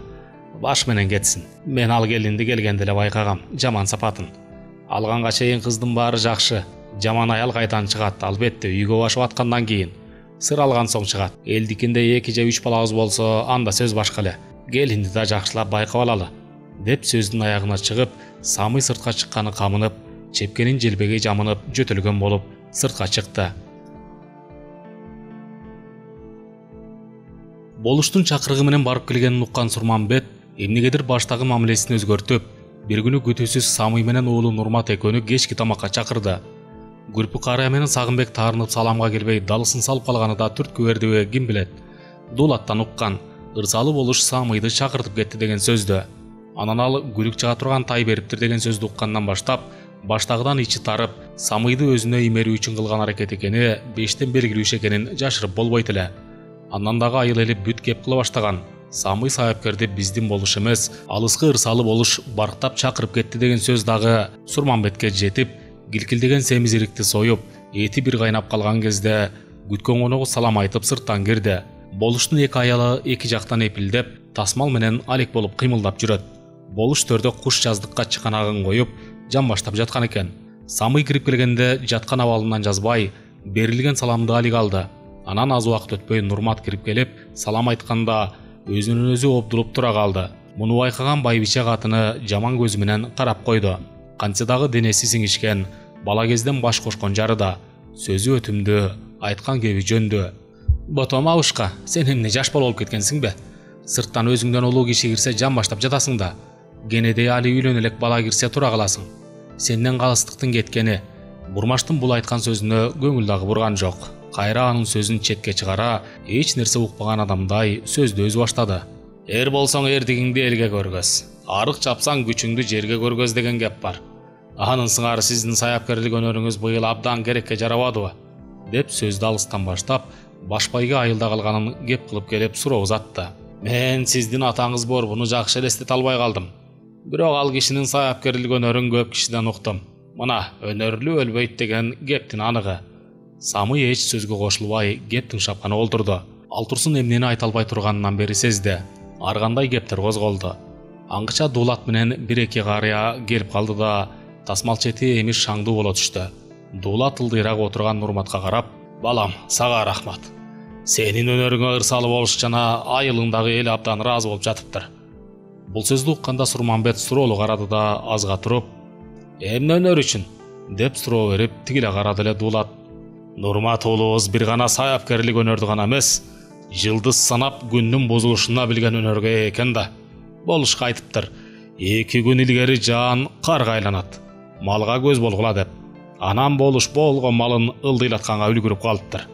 Баш менен кетсин. Мен ал келинди келгенде эле байкагам, жаман сапатын. Алганга чейин кыздын баары жакшы. Жаман аял кайдан чыгат, албетте үйгө башып аткандан кийин. Сыр алган соң чыгат. Элдикинде 2 же 3 балабыз болсо, анда сөз башка эле. Келинди да жакшылап байкап алалы. Деп сөздүн аягына чыгып, Самый сыртка чыкканы камынып, чепкенин желбегей жамынып, жөтөлгөн болуп сыртка чыкты. Болуштун чакырыгы менен барып келгенин уккан Сурманбет эмнегедир баштагы мамилесин өзгөртүп, бир күнү күтүүсүз Самый менен уулу Нурмат экөөнү кечки тамакка чакырды. Күрпү Карая менен Сагынбек таарынып саламга келбей далысын салып калганы да түрткү бердиби, ким билет. Дулаттан уккан, ырсалы болуш Самыйды чакыртып кетти деген сөздү. Анан ал күлүк чыга турган тай бериптир деген сөздү уккандан баштап, баштагыдан ичи тарып, Самыйды өзүнө имерүү үчүн кылган аракет экени бештен белгилүү экенин жашырып болбойт эле. Андан дагы айыл эли бүт кеп кыла баштаган. Самый саяпкерди биздин болуш эмес, алыскы ырсалы болуш барктап чакырып кетти деген сөз дагы Сурманбетке жетип, гилкилдеген семиз ирикти союп, эти бир кайнап калган кезде күткөн коногу салам айтып сырттан кирди. Болуштун эки аялы эки жактан эпилдеп, тасмал менен алек болуп кыймылдап жүрөт. Болуш төрдө куш жаздыкка чыканагын коюп, жан баштап жаткан экен. Самый кирип келгенде жаткан абалынан жазбай, берилген саламды алек алды. Анан аз убакыт өтпөй Нурмат кирип келип, салам айтканда өзүнөн өзү обдуруп тура калды. Муну байкаган байбиче катыны жаман көзү менен карап койду. Кантсе дагы денеси сиңишкен, бала кезден баш кошкон жары да, сөзү өтүмдүү, айткан кеби жөндүү. Ботом Абышка, сен эмне жаш болуп кеткенсиңби? Сырттан өзүңдөн улуу киши кирсе жан баштап жатасың да. Кенедей али үйлөнө элек бала кирсе тура каласың. Сенден калыстыктын кеткени. Бурмаштын бул айткан сөзүнө көңүл дагы бурган жок. Кайра анын сөзүн четке чыгара, эч нерсе укпаган адамдай сөздү өзү баштады. Эр болсоң эрдигиңди элге көргөз, арык чапсаң күчүңдү жерге көргөз деген кеп бар. Анын сыңары сиздин саяпкерлик өнөрүңүз быйыл абдан керекке жарабадыбы? Деп сөздү алыстан баштап, башпайга айылда калганын кеп кылып келип суроо узатты. Мен сиздин атаңыз Борбуну жакшы элестете албай калдым. Бирок ал кишинин саяпкерлик өнөрүн көп кишиден уктум. Мына өнөрлүү өлбөйт деген кептин аныгы. Самый эч сөзгө кошулбай, кептин шапканы олтурду. Ал турсун эмнени айта албай турганынан бери сезди. Ар кандай кептер козголду. Аңгыча Дулат менен бир-эки карыя келип калды да, тасмал чети эмиш шаңдуу боло түштү. Дулат ылдыйраак отурган Нурматка карап, балам, сага рахмат. Сенин өнөрүңө ырсалы болуш жана айылыңдагы эл абдан ыраазы болуп жатыптыр. Бул сөздү укканда Сурманбет суроолуу карады да азга туруп, эмне өнөр үчүн? Деп суроо берип, тигиле карады эле Дулат. Нурмат уулубуз бир гана саяпкерлик өнөрдү гана эмес, жылдыз санап күндүн бузулушуна билген өнөргө экен да. Болушка айтыптыр, 2 күн илгери жаан карга айланат, малга көз болгула деп. Анан болуш болгон малын ылдыйлатканга үлгүрүп калыптыр.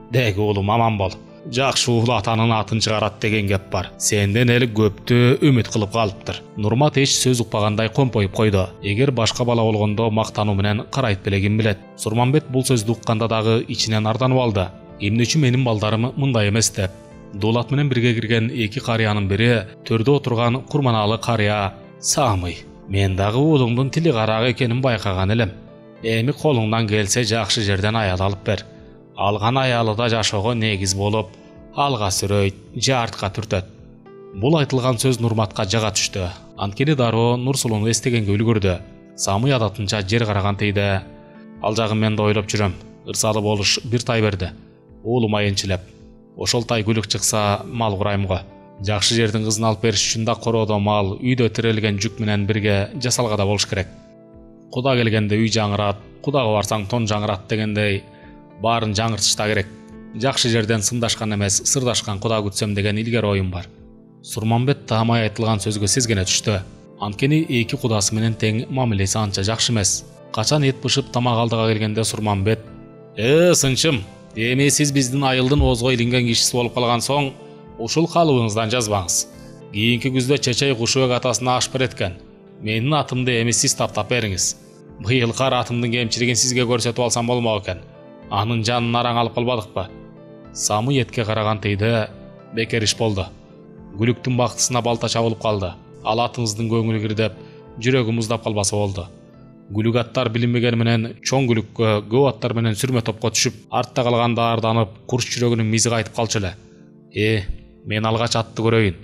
Деги уулум аман бол. Жакшы уул атанын атын чыгарат деген кеп бар. Сенден эл көптү үмүт кылып калыптыр. Нурмат эч сөз укпагандай компоюп койду. Эгер башка бала болгондо мактануу менен карайт беле ким билет. Сурманбет бул сөздү укканда дагы ичинен арданып алды. Эмне үчүн менин балдарым мындай эмес деп. Дулат менен бирге кирген эки карыянын бири төрдө отурган курманалы карыя. Самый, мен дагы уулуңдун тили карак экенин байкаган элем. Эми колуңдан келсе жакшы жерден аял алып бер. Алган аялы да жашоого негиз болуп, алга сүрөйт, же артка түртөт. Бул айтылган сөз Нурматка жага түштү. Анткени дароо Нурсулууну эстегенге үлгүрдү. Самый адатынча жер караган тийди. Ал жагын мен да ойлоп жүрөм. Ырсалы болуш бир тай берди. Уулум айынчылап. Ошолтай күлүк чыкса мал курайм го. Жакшы жердин кызын алып бериш үчүн да короодо мал, үйдө тирелген жүк менен бирге жасалгада болуш керек. Куда келгенде үй жаңырат, кудага барсаң тон жаңырат дегендей баарын жаңыртыш да керек. Жакшы жерден сымдашкан эмес, сырдашкан куда күтсөм деген илгери оюм бар. Сурманбет таамай айтылган сөзгө сезгене түштү. Анткени эки кудасы менен тең мамилеси анча жакшы эмес. Качан эт бышып тамак алдыга келгенде Сурманбет: сынчым, эми сиз биздин айылдын оозго илинген кишиси болуп калган соң, ушул калыбыңыздан жазбаңыз. Кийинки күздө чечей Кушубек атасына аш береткен. Менин атымды эми сиз таптап бериңиз. Быйыл кар атымдын кемчилигин сизге көрсөтүп алсам болмок экен. Анын жанын араң алып калбадыкпы? Самый этке караган тийди, бекер иш болду. Гүлүктүн бактысына балта чабылып калды. Ал атыңыздын көңүлү кирдеп, жүрөгү муздап калбаса болду. Гүлүк аттар билинбеген менен чоң гүлүккө, көп аттар менен сүрмө топко түшүп, артта калганда арданып, курч жүрөгүнүн мизи кайтып калчу эле. Мен алгач атты көрөйүн.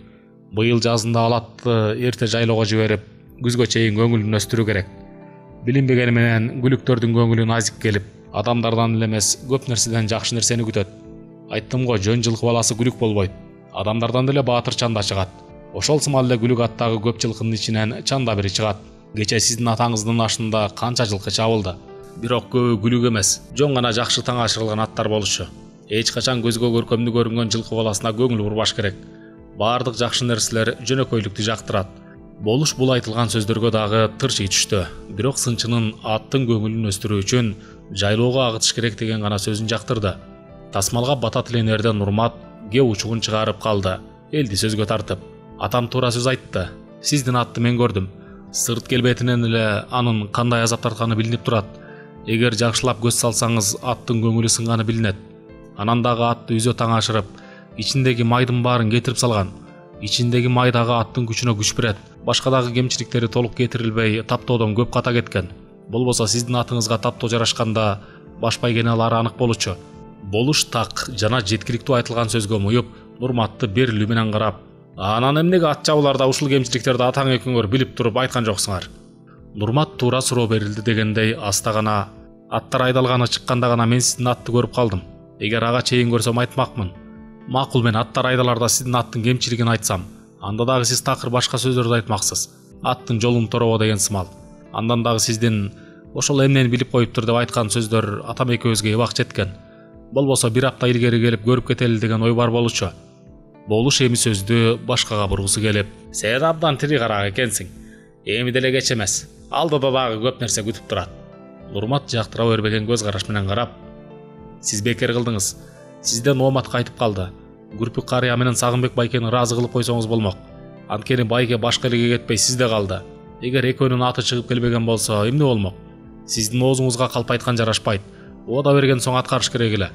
Быйыл жазында ал атты эрте жайлоого жиберип, күзгө чейин көңүлүн өстүрүү керек. Билинбеген менен гүлүктөрдүн көңүлү назик келип, адамдардан эле эмес, көп нерседен жакшы нерсени күтөт. Айттым го, жөн жылкы баласы гүлүк болбойт. Адамдардан деле баатыр чанда чыгат. Ошол сымал эле гүлүк аттагы көп жылкынын ичинен чанда бири чыгат. Кече сиздин атаңыздын ашында канча жылкы чабылды. Бирок көбү гүлүк эмес, жөн гана жакшы таң ашырылган аттар болчу. Эч качан көзгө көркөмдүү көрүнгөн жылкы баласына көңүл бурбаш керек. Баардык жакшы нерселер жөнөкөйлүктү жактырат. Болуш бул айтылган сөздөргө дагы тырчый түштү. Бирок сынчынын аттын көңүлүн өстүрүү үчүн жайлоого агытыш керек деген гана сөзүн жактырды. Тасмалга бата тиленерде Нурмат ке учугун чыгарып калды, элди сөзгө тартып. Атам туура сөз айтты. Сиздин атты мен көрдүм. Сырт келбетинен эле анын кандай азап тартканы билинип турат. Эгер жакшылап көз салсаңыз, аттын көңүлү сынганы билинет. Анан дагы атты үзө таң ашырып, ичиндеги майдын баарын кетирип салган. Ичиндеги май дагы аттын күчүнө күч берет. Башка дагы кемчиликтери толук кетирилбей, таптоодон көп ката кеткен. Болбосо сиздин атыңызга таптоо жарашканда башпай кенелары анык болчу. Болуш так жана жеткиликтүү айтылган сөзгө муюп, Нурматты берилүү менен карап: "Анан эмнеге ат чабууларда ушул кемчиликтерди атаң экөөңөр билип туруп айткан жоксуңар?" Нурмат туура суроо берилди дегендей аста гана: "Аттар айдалганы чыкканда гана мен сиздин атты көрүп калдым. Эгер ага чейин көрсөм айтмакмын. Макул, мен аттар айдаларда сиздин аттын кемчилигин айтсам, анда дагы сиз такыр башка сөздөрдү айтмаксыз. Аттын жолун торобо деген сымал. Андан дагы сиздин ошол эмнени билип коюптур деп айткан сөздөр атам экөөбүзгө эбак жеткен. Болбосо бир апта илгери келип көрүп кетели деген ой бар болчу." Болуш эми сөздү башкага бургусу келип: "Сен абдан тири карак экенсиң. Эми деле кеч эмес. Алдыда дагы көп нерсе күтүп турат." Нурмат жактыра бербеген көз караш менен карап: "Сиз бекер кылдыңыз. Сизден оомат кайтып калды. Күрпүк карыя менен Сагынбек байкени ыраазы кылып койсоңуз болмок. Анткени байке башка элге кетпей сизде калды. Эгер экөөнүн аты чыгып келбеген болсо эмне болмок? Сиздин оозуңузга калп айткан жарашпайт. Ода берген соң аткарыш керек эле.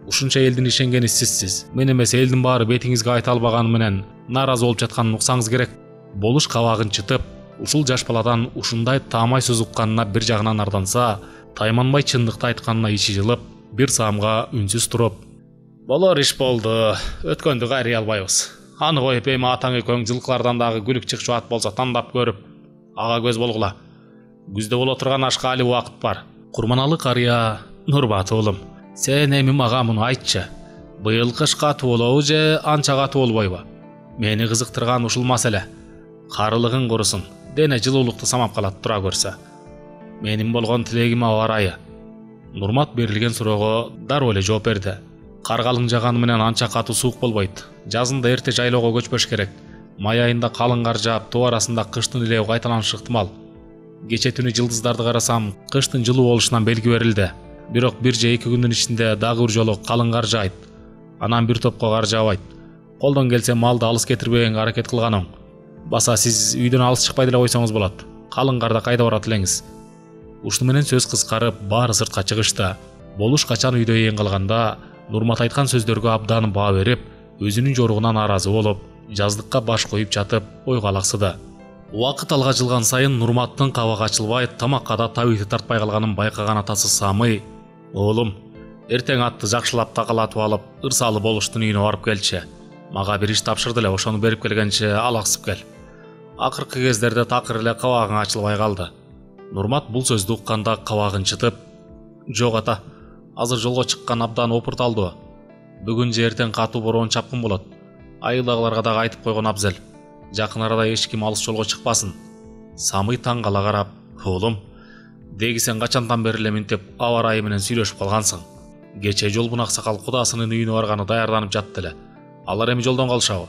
Ушунча элдин ишенгени сизсиз. Мен эмес, элдин баары бетиңизге айта албаганы менен нааразы болуп жатканын уксаңыз керек." Болуш кабагын чытып, ушул жаш баладан ушундай таамай сөз укканына бир жагынан арданса, тайманбай чындыкты айтканына ичи жылып, бир саамга үнсүз туруп: "Болор иш болду. Өткөндү кайрый албайбыз. Аны коюп эми атаң экөөң жылкылардан дагы күлүк чыкчу ат болсо тандап көрүп, ага көз болгула. Күздө боло турган ашка али убакыт бар." Курманалы карыя: "Нурбат уулум, сен эми мага муну айтчы. Быйыл кыш катуу болобу же анча катуу болбойбу? Мени кызыктырган ушул маселе. Карылыгың курусун, дене жылуулукту самап калат тура көрсө. Менин болгон тилегим аба ырайы." Нурмат берилген суроого дароо эле жооп берди. "Каргалың жаганы менен анча катуу суук болбойт. Жазында эрте жайлоого көчпөш керек. Май айында калың кар жаап, тоо арасында кыштын илеби кайталанышы ыктымал. Кече түнү жылдыздарды карасам, кыштын жылуу болушунан белги берилди. Бирок бир же эки күндүн ичинде дагы бир жолу калың кар жаайт. Анан бир топко кар жаабайт. Колдон келсе малды алыс кетирбегенге аракет кылганың. Баса сиз үйдөн алыс чыкпай деле койсоңуз болот. Калың карда кайда барат элеңиз?" Ушуну менен сөз кыскарып, баары сыртка чыгышты. Болуш качан үйдө эен калганда, Нурмат айткан сөздөргө абдан баа берип, өзүнүн жоругуна нааразы болуп, жаздыкка баш коюп жатып, ойго алаксыды. Убакыт алга жылган сайын Нурматтын кабагы ачылбай, тамакка да табыйты тартпай калганын байкаган атасы Самый: "Оолум, эртең атты жакшылап такалатып алып, ырсалы болуштун үйүнө барып келчи. Мага бир иш тапшырды эле, ошону берип келгенче алаксып кел. Акыркы кездерде такыр эле кабагың ачылбай калды." Нурмат бул сөздү укканда кабагын чытып: "Жок ата, азыр жолго чыккан абдан опурталдуу. Бүгін же ертең катуу бороон чапкын болот. Айылдагыларга дагы айтып койгон абзел. Жакын арада эч ким алыс жолго чыкпасын. Самый таң кала карап, "Оолум, деги сен качандан бери эле минтип аба ырайы менен сүйлөшүп калгансың. Кече жолбун аксакал кудасынын үйүнө барганы даярданып жатты эле. Алар эми жолдон калышабы?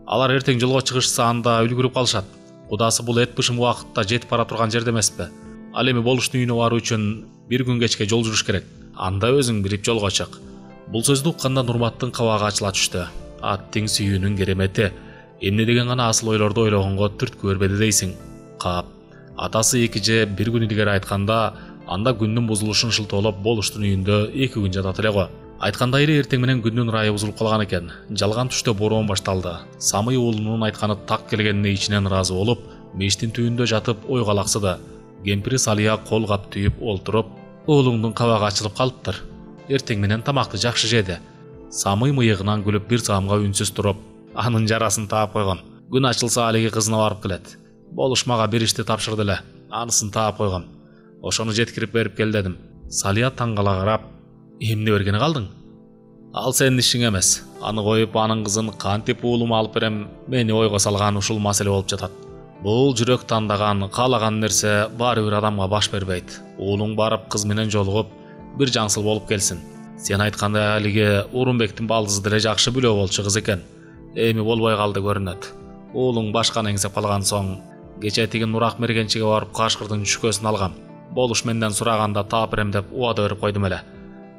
Алар эртең жолго чыгышса анда үлгүрүп калышат. Кудасы бул эт бышым убакытта жетип бара турган жерде эмеспи? Ал эми болуштун үйүнө баруу үчүн бир күн кечке жол жүрүш керек. Анда өзүң билип жолго чык." Бул сөздү укканда Нурматтын кабагы ачыла түштү. Аттың сүйүүнүн керемети. Эмне деген гана асыл ойлорду ойлогонго түрткү бербеди дейсиң. Кап. Атасы 2 же 1 күн илгери айтканда, анда күндүн бузулушун шылтоолоп болуштун үйүндө 2 күн жатат эле го. Айткандай эле эртең менен күндүн ырайы бузулуп калган экен. Жалган түштө бороон башталды. Самый уулунун айтканы так келгенине ичинен ыраазы болуп, мештин түбүндө жатып ойго алаксыды. Кемпири Салия кол кап түйүп олтуруп, "Уулуңдун кабагы ачылып калыптыр. Эртең менен тамакты жакшы жеди." Самый мыйыгынан күлүп бир саамга үнсүз туруп, "Анын жарасын таап койгон. Күн ачылса алиги кызына барып келет. Болушмага бир ишти тапшырды эле. Анысын таап койгом. Ошону жеткирип берип кел" дедим. Салия таң кала карап, "Эмне бергени калдың?" "Ал сенин ишиң эмес. Аны коюп, анын кызын кантип уулума алып берем, мени ойго салган ушул маселе болуп жатат. Бул жүрөк тандаган, каалаган нерсе баары бир адамга баш бербейт. Уулуң барып кыз менен жолугуп, бир жаңсыл болуп келсин. Сен айткандай алиги Урунбектин балдызы деле жакшы бүлө болчу кыз экен. Эми болбой калды көрүнөт. Уулуң башканы эңсеп калган соң, кече тиги Нурак мергенчиге барып Кашкырдын чүкөсүн алгам. Болуш менден сураганда таап берем деп убада берип койдум эле.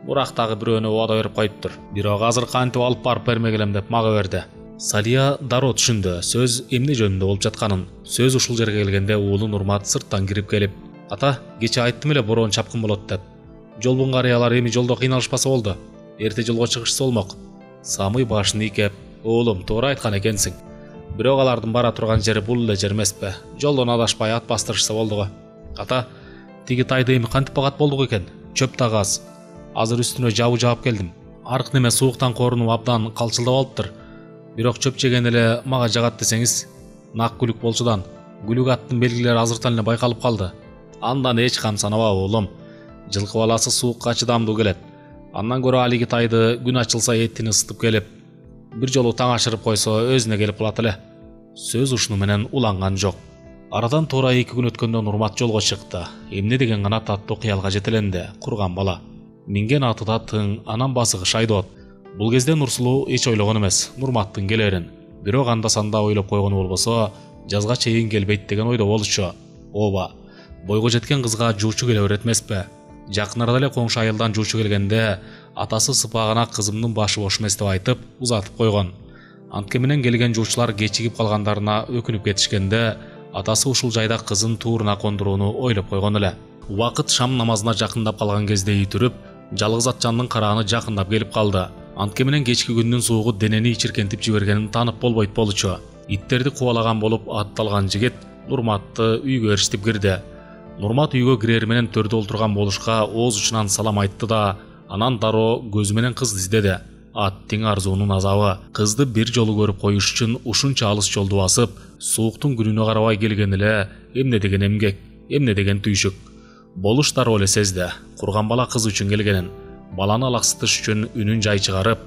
Нурак дагы бирөөнө убада берип коюптур. Бирок азыр кантип алып барып бермегилем деп мага берди." Салия дароо түшүндү сөз эмне жөнүндө болуп жатканын. Сөз ушул жерге келгенде уулу Нурмат сырттан кирип келип, "Ата, кече айттым эле бороон чапкын болот деп. Жолбун карыялар эми жолдо кыйналышпаса болду. Эрте жолго чыгышса болмок." Самый башын ийкеп, "Оолум, туура айткан экенсиң. Бирок алардын бара турган жери бул эле жер эмеспи? Жолдон адашпай ат бастырышса болду го. Ата, тиги тайды эми кантип багат болдук экен? Чөп дагы аз. Азыр үстүнө жабы жаап келдим. Арк неме сууктан корунуп абдан калчылдап алыптыр. Бирок чөп жеген эле мага жагат десеңиз, нак күлүк болчудан. Күлүк аттын белгилери азыртан эле байкалып калды. Андан эч кам санаба оолум. Жылкы баласы суукка чыдамдуу келет. Андан көрө алиги тайды күн ачылса этин ысытып келип, бир жолу таң ашырып койсо өзүнө келип калат эле." Сөз ушуну менен уланган жок. Арадан туура 2 күн өткөндө Нурмат жолго чыкты. Эмне деген гана таттуу кыялга жетеленди, курган бала. Минген аты да тың, анан басыгы шайдоот. Бул кезде Нурсулуу эч ойлогон эмес Нурматтын келерин. Бирок анда санда ойлоп койгону болбосо, жазга чейин келбейт деген ойдо болчу. Ооба, бойго жеткен кызга жуучу келе берет эмеспи? Жакын арада эле коңшу айылдан жуучу келгенде, атасы сыпагына кызымдын башы бош эмес деп айтып, узатып койгон. Антке менен келген жуучулар кечигип калгандарына өкүнүп кетишкенде, атасы ушул жайда кызын тууруна кондурууну ойлоп койгон эле. Убакыт шам намазына жакындап калган кезде үй түрүп, жалгыз атчандын карааны жакындап келип калды. Антке менен кечки күндүн суугу денени ичиркентип жибергенин таанып болбойт болчу. Иттерди кубалаган болуп атталган жигит Нурматты үйгө эрişтип кирди. Нурмат үйгө кирер менен төрдө олтурган болушка ооз учунан салам айтты да, анан дароо көзү менен кызды издеди. Аттың арзуунун азабы. Кызды бир жолу көрүп коюш үчүн ушунча алыс жолду басып, сууктун күнүнө карабай келген эле эмне деген эмгек, эмне деген түйшүк. Болуш дароо эле сезди. Курган бала кыз үчүн келгенин. Баланы алаксытыш үчүн үнүн жай чыгарып,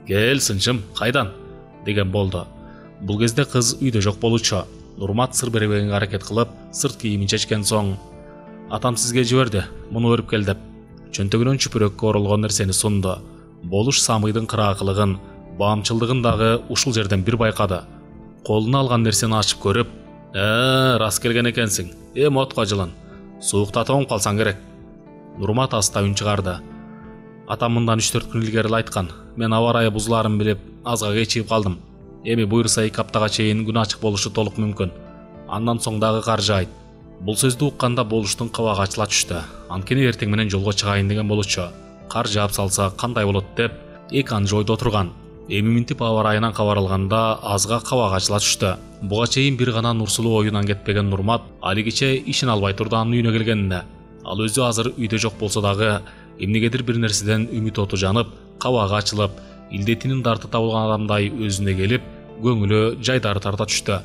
"Кел сынчым, кайдан?" деген болду. Бул кезде кыз үйдө жок болчу. Нурмат сыр бербегенге аракет кылып, сырт кийимин чечкен соң, "Атам сизге жиберди, муну берип кел" деп, чөнтөгүнөн чүпүрөккө оролгон нерсени сунду. Болуш Самыйдын кыраакылыгын, баамчылдыгын дагы ушул жерден бир байкады. Колуна алган нерсени ачып көрүп, "Рас келген экенсиң. Отко жылын. Суукта тоңуп калсаң керек." Нурмат аста үн чыгарды. "Атам мындан 3-4 күн илгери эле айткан. Мен аба ырайы бузулаарын билип, азга кечигип калдым. Эми буйрса 2 аптага чейин күн ачык болушу толук мүмкүн. Андан соң дагы кар жаайт." Бул сөздү укканда Болуштун кабагы ачыла түштү. Анткени эртең менен жолго чыгайын деген болчу. Кар жаап салса кандай болот деп 2 анча ойдо отурган. Эми минтип аба ырайынан кабар алганда азга кабагы ачыла түштү. Буга чейин бир гана Нурсулуу оюнан кетпеген Нурмат алигиче ишин албай турду анын үйүнө келгенине. Ал өзү азыр үйдө жок болсо дагы эмнегедир бир нерседен үмүт оту жанып, кабагы ачылып, илдетинин дарты табылган адамдай өзүнө келип, көңүлү жайдары тарта түштү.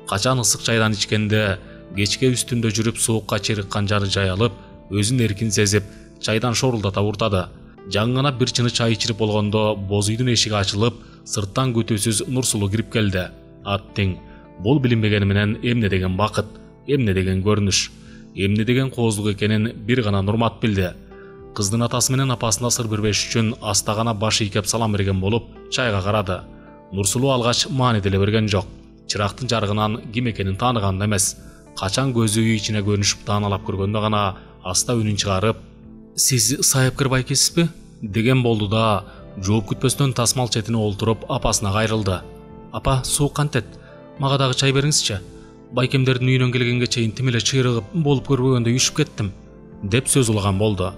Качан ысык чайдан ичкенде, кечке үстүндө жүрүп суукка чириккан жаны жайылып, өзүн эркин сезип, чайдан шорулдата уртады. Жаңгына бир чыны чай ичирип болгондо боз үйдүн эшиги ачылып, сырттан күтүүсүз Нурсулуу кирип келди. Аттең, бул билинбегени менен эмне деген бакыт, эмне деген көрүнүш, эмне деген кооздук экенин бир гана Нурмат билди. Кыздын атасы менен апасына сыр бербеш үчүн астагана баш ийкеп салам берген болуп, чайга карады. Нурсулуу алгач маани деле берген жок. Чырактын жарыгынан ким экенин тааныган эмес. Качан көзү үй ичине көрүнүшүп тааналап көргөндө гана аста үнүн чыгарып, "Сиз Сайыпкыр байкесизби?" деген болду да, жооп күтпөстөн тасмал четине олтуруп апасына кайрылды. "Апа, суук кантет? Мага дагы чай бериңизчи. Байкемдердин үйүнөн келгенге чейин тим эле чыйрыгып болуп көрбөгөндө үйүшүп кеттим", деп сөз улаган болду.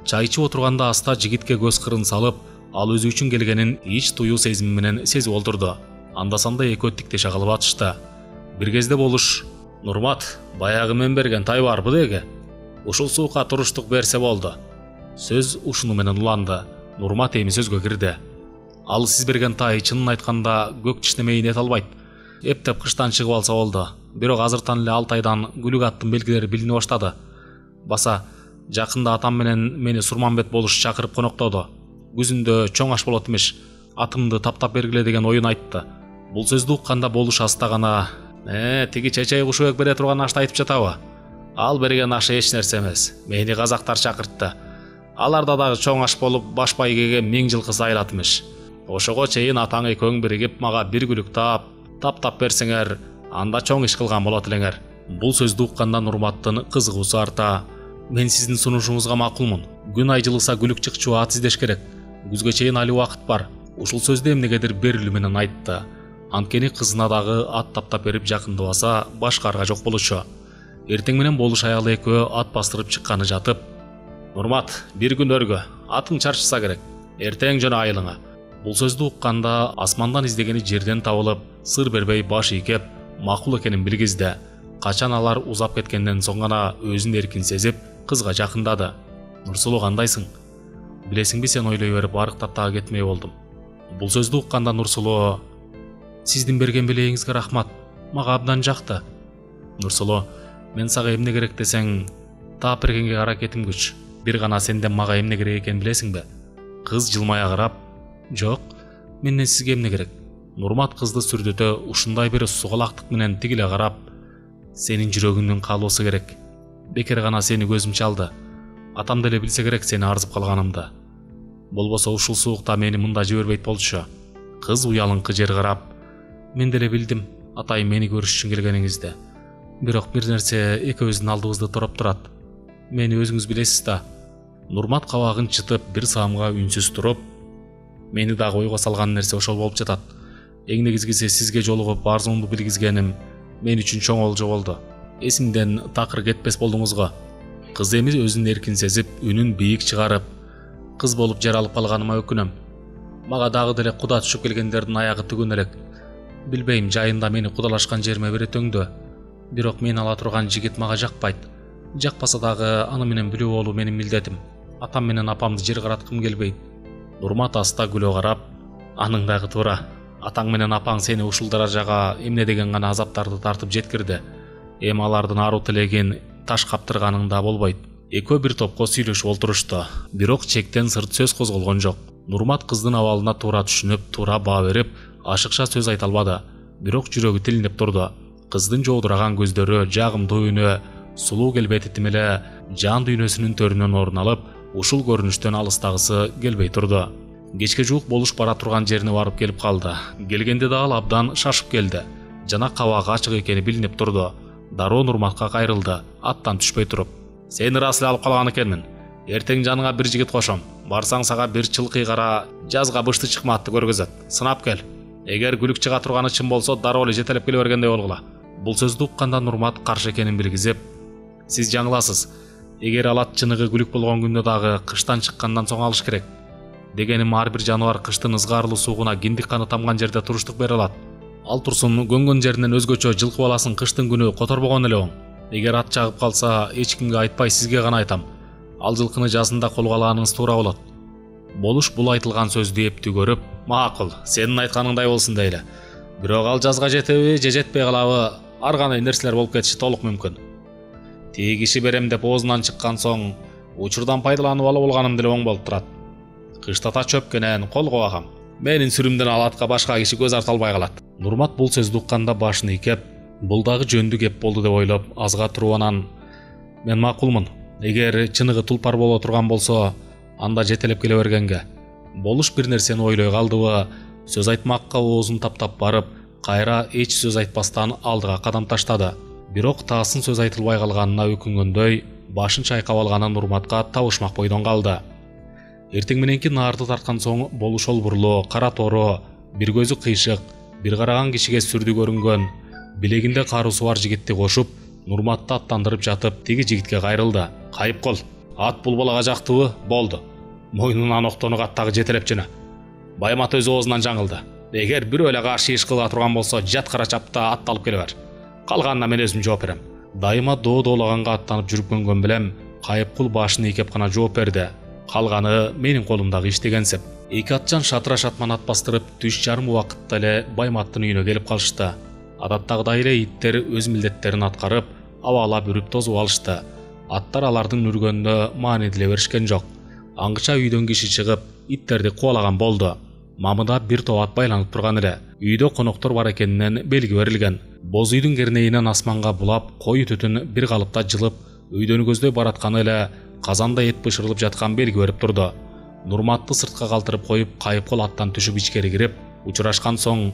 Чай ичип отурганда аста жигитке көз кырын салып, ал өзү үчүн келгенин ич туюу сезими менен сезип олтурду. Анда-санда экөө тиктеше калып атышты. Бир кезде болуш, "Нурмат, баягы мен берген тай барбы деги? Ушул суукка туруштук берсе болду." Сөз ушуну менен уланды. Нурмат эми сөзгө кирди. "Ал сиз берген тай чынын айтканда көк тиштемейин эте албайт. Эптеп кыштан чыгып алса болду. Бирок азыртан эле ал тайдан күлүк аттын белгилери билине баштады. Баса, жакында атам менен мени Сурманбет болуш чакырып коноктоду. Күзүндө чоң аш болот эмеш, атымды таптап бергиле деген оюн айтты." Бул сөздү укканда болуш астагана, тиги чечей Кушубек бере турган ашты айтып жатабы? Ал берген аш эч нерсе эмес. Мени казактар чакыртты. Аларда дагы чоң аш болуп, баш байгеге 1000 жылкы сайлат эмеш. Ошого чейин атаң экөөң биригип мага бир күлүк таптап берсеңер, анда чоң иш кылган болот элеңер." Бул сөздү укканда Нурматтын кызыгуусу арта. "Мен сиздин сунушуңузга макулмун. Күн ай жылыса күлүк чыкчу ат издеш керек. Күзгө чейин али убакыт бар." Ушул сөздү эмнегедир берилүү менен айтты. Анткени кызына дагы ат таптап берип жакындабаса, башка арга жок болчу. Эртең менен болуш аялы экөө ат бастырып чыкканы жатып, "Нурмат, бир күн өргө, атың чарчыса керек. Эртең жөн айылыңа." Бул сөздү укканда асмандан издегени жерден табылып, сыр бербей баш ийкеп, макул экенин билгизди. Качан алар узап кеткенден соң гана өзүн эркин сезип, кызга жакындады. "Нурсулуу, кандайсың? Билесиңби, сен ойлой берип арыктап дагы кетмей болдум." Бул сөздү укканда Нурсулуу, "Сиздин берген билегиңизге рахмат. Мага абдан жакты." "Нурсулуу, мен сага эмне керек десең, таап бергенге аракетим күч. Бир гана сенден мага эмне керек экенин билесиңби?" Кыз жылмая карап, "Жок, менден сизге эмне керек?" Нурмат кызды сүрдөтө ушундай бир сугалактык менен тигиле карап, "Сенин жүрөгүңдүн каалоосу керек. Бекер гана сени көзүм чалды. Атам деле билсе керек сени арзып калганымды. Болбосо ушул суукта мени мында жибербейт болчу." Кыз уялыңкы жер карап, "Мен деле билдим атайым мени көрүш үчүн келгениңизди. Бирок бир нерсе экөөбүздүн алдыбызды тороп турат. Мени өзүңүз билесиз да." Нурмат кабагын чытып бир саамга үнсүз туруп, "Мени дагы ойго салган нерсе ошол болуп жатат. Эң негизгиси сизге жолугуп арзуумду билгизгеним мен үчүн чоң олжо болду. Эсимден такыр кетпес болдуңуз го." Кыз эми өзүн эркин сезип, үнүн бийик чыгарып, "Кыз болуп жаралып калганыма өкүнөм. Мага дагы деле куда түшүп келгендердин аягы түгөн элек. Билбейм, жайында мени кудалашкан жериме берет өңдө. Бирок мени ала турган жигит мага жакпайт. Жакпаса дагы аны менен билүү болуу менин милдетим. Атам менен апамды жер караткым келбейт." Нурмат аста күлө карап, "Аның дагы туура. Атаң менен апаң сени ушул даражага эмне деген гана азаптарды тартып жеткирди. Эми алардын аруу тилегин таш каптырганыңда болбойт." Экөө бир топко сүйлөшүп олтурушту. Бирок чектен сырт сөз козголгон жок. Нурмат кыздын абалына туура түшүнүп, туура баа берип, ашыкча сөз айта албады. Бирок жүрөгү тилинип турду. Кыздын жоодураган көздөрү жагымдуу үнү, сулуу келбети тим эле жан дүйнөсүнүн төрүнөн орун алып, ушул көрүнүштөн алыстагысы келбей турду. Кечке жуук болуш бара турган жерине барып келип калды. Келгенде да ал абдан шашып келди. Жана кабагы ачык экени билинип турду. Дароо Нурматка кайрылды, аттан түшпөй туруп, "Сени ырас эле алып калган экенмин. Эртең жаныңа бир жигит кошом. Барсаң сага бир чылкый кара жазга бышты чыкмаатты көргөзөт. Сынап кел. Эгер күлүк чыга турганы чын болсо, дароо эле жетелеп келе бергендей болгула." Бул сөздү укканда Нурмат каршы экенин билгизип, "Сиз жаңыласыз. Эгер алат чыныгы күлүк болгон күндө дагы кыштан чыккандан соң алыш керек. Дегеним ар бир жаныбар кыштын ызгаарлуу суугуна киндик каны тамган жерде туруштук бере алат. Ал турсун көнгөн жеринен өзгөчө жылкы баласын кыштын күнү которбогон эле оң. Эгер ат чагып калса, эч кимге айтпай сизге гана айтам. Ал жылкыны жазында колго алганыңыз туура болот." Болуш бул айтылган сөздү эптүү көрүп, "Макул, сенин айтканыңдай болсун" дейле. Бирок ал жазга жетеби же жетпей калабы, ар кандай нерселер болуп кетиши толук мүмкүн. Тиги киши берем деп оозунан чыккан соң, учурдан пайдаланып алып болгоным деле оң болуп турат. Кыштата чөпкенен кол кобагам. Менин сүрүмдөн алатка башка киши көз арта албай калат. Нурмат бул сөздү укканда башын ийкеп, бул дагы жөндүү кеп болду деп ойлоп, азга туруп анан мен макулмун. Эгер чыныгы тулпар боло турган болсо, анда жетелеп келе бергенге. Болуш бир нерсени ойлой калдыбы, сөз айтмакка оозун таптап барып, кайра эч сөз айтпастан алдыга кадам таштады. Бирок таасын сөз айтылбай калганына өкүнгөндөй, башын чайкап алганын Нурматка табышмак бойдон калды. Эртең мененки наарды тарткан соң болуш олбурлуу, кара тору, бир көзү кыйшык, бир караган кишиге сүрдү көрүнгөн, билегинде каруусу бар жигитти кошуп, Нурматты аттандырып жатып, тиги жигитке кайрылды. Кайып кол, ат бул балага жактыбы? Болду. Мойнунан октону каттагы жетелеп жана. Баймат өз оозунан жаңылды. Эгер бирөө эле каршы иш кыла турган болсо, жат кара чапта атты алып келе бер. Калганына мен өзүм жооп берем. Дайыма доо-доолаганга аттанып жүрүпкөнгөн билем, Кайыпкул башын ийкеп гана жооп берди. Калганы менин колумдагы иш дегенсип. Эки атчан шатыра шатман ат бастырып, түш жарым убакытта эле Байматтын үйүнө келип калышты. Адаттагыдай эле иттер өз милдеттерин аткарып, абалап үрүп тозуп алышты. Аттар алардын үргөнүнө маанилей беришкен жок. Аңгыча үйдөн киши чыгып, иттерди кубалаган болду. Мамыда бир топ ат байланып турган эле. Үйдө коноктор бар экенинен белги берилген. Боз үйдүн кернейинен асманга булап, кою түтүн бир калыпта жылып, үйдөн көздөй баратканы эле казанда эт бышырылып жаткан белги берип турду. Нурматты сыртка калтырып коюп, Кайыпкул аттан түшүп ичкери кирип, учурашкан соң: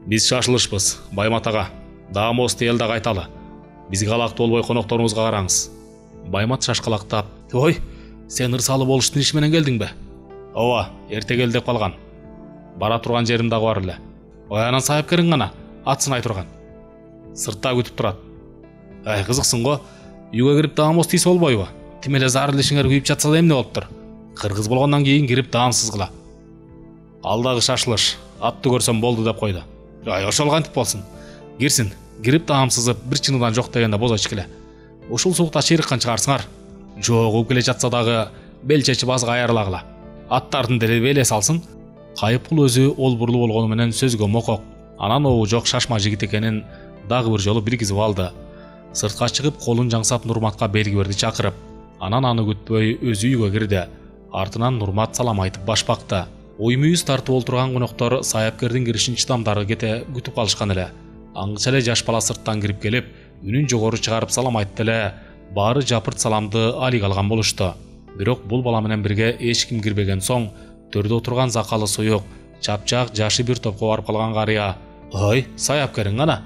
"Биз шашылышпыз, Баймат ага. Даамосту элде кайталы. Бизге калактуу болбой конокторуңузга караңыз." Баймат шашкалактап: "Ой, сен ырсалы болуштун иши менен келдиңби?" "Ооба, эрте кел деп калган. Бара турган жерим дагы бар эле." "Ой, анан сайыпкериң гана атсынай турган. Сыртта күтүп турат." "Ай, кызыксың го. Үйгө кирип даамоз тийсе болбойбу? Тим эле зарыл ишиңер күйүп жатса да эмне болуптур? Кыргыз болгондон кийин кирип даамсыз кыла." "Ал дагы шашылыш. Атты көрсөм болду" деп койду. "Ай, ошол кантип болсун? Кирсин, кирип даамсызып, бир чыныдан жок дегенде бозо ичкиле. Ушул суукта чыйрыккан чыгарсыңар. Жок, угуп келе жатса дагы бел чечип азга айырылагыла. Аттардын деле беле салсын." Кайыпкул өзү олбурлуу болгону менен сөзгө мокок. Анан обу жок шашма жигит экенин дагы бир жолу билгизип алды. Сыртка чыгып, колун жаңсап Нурматка белги берди чакырып. Анан аны күтпөй өзү үйгө кирди. Артынан Нурмат салам айтып баш бакты. Ой-мүйүз тартып олтурган коноктор саяпкердин киришин чыдамдары кете күтүп калышкан эле. Аңгыча эле жаш бала сырттан кирип келип, үнүн жогору чыгарып салам айтты эле. Баары жапырт саламды алыг алган болушту. Бирок бул бала менен бирге эч ким кирбеген соң, төрдө отурган закалы суюк, чапчак жашы бир топко барып калган карыя: "Ой, саяпкериң гана?"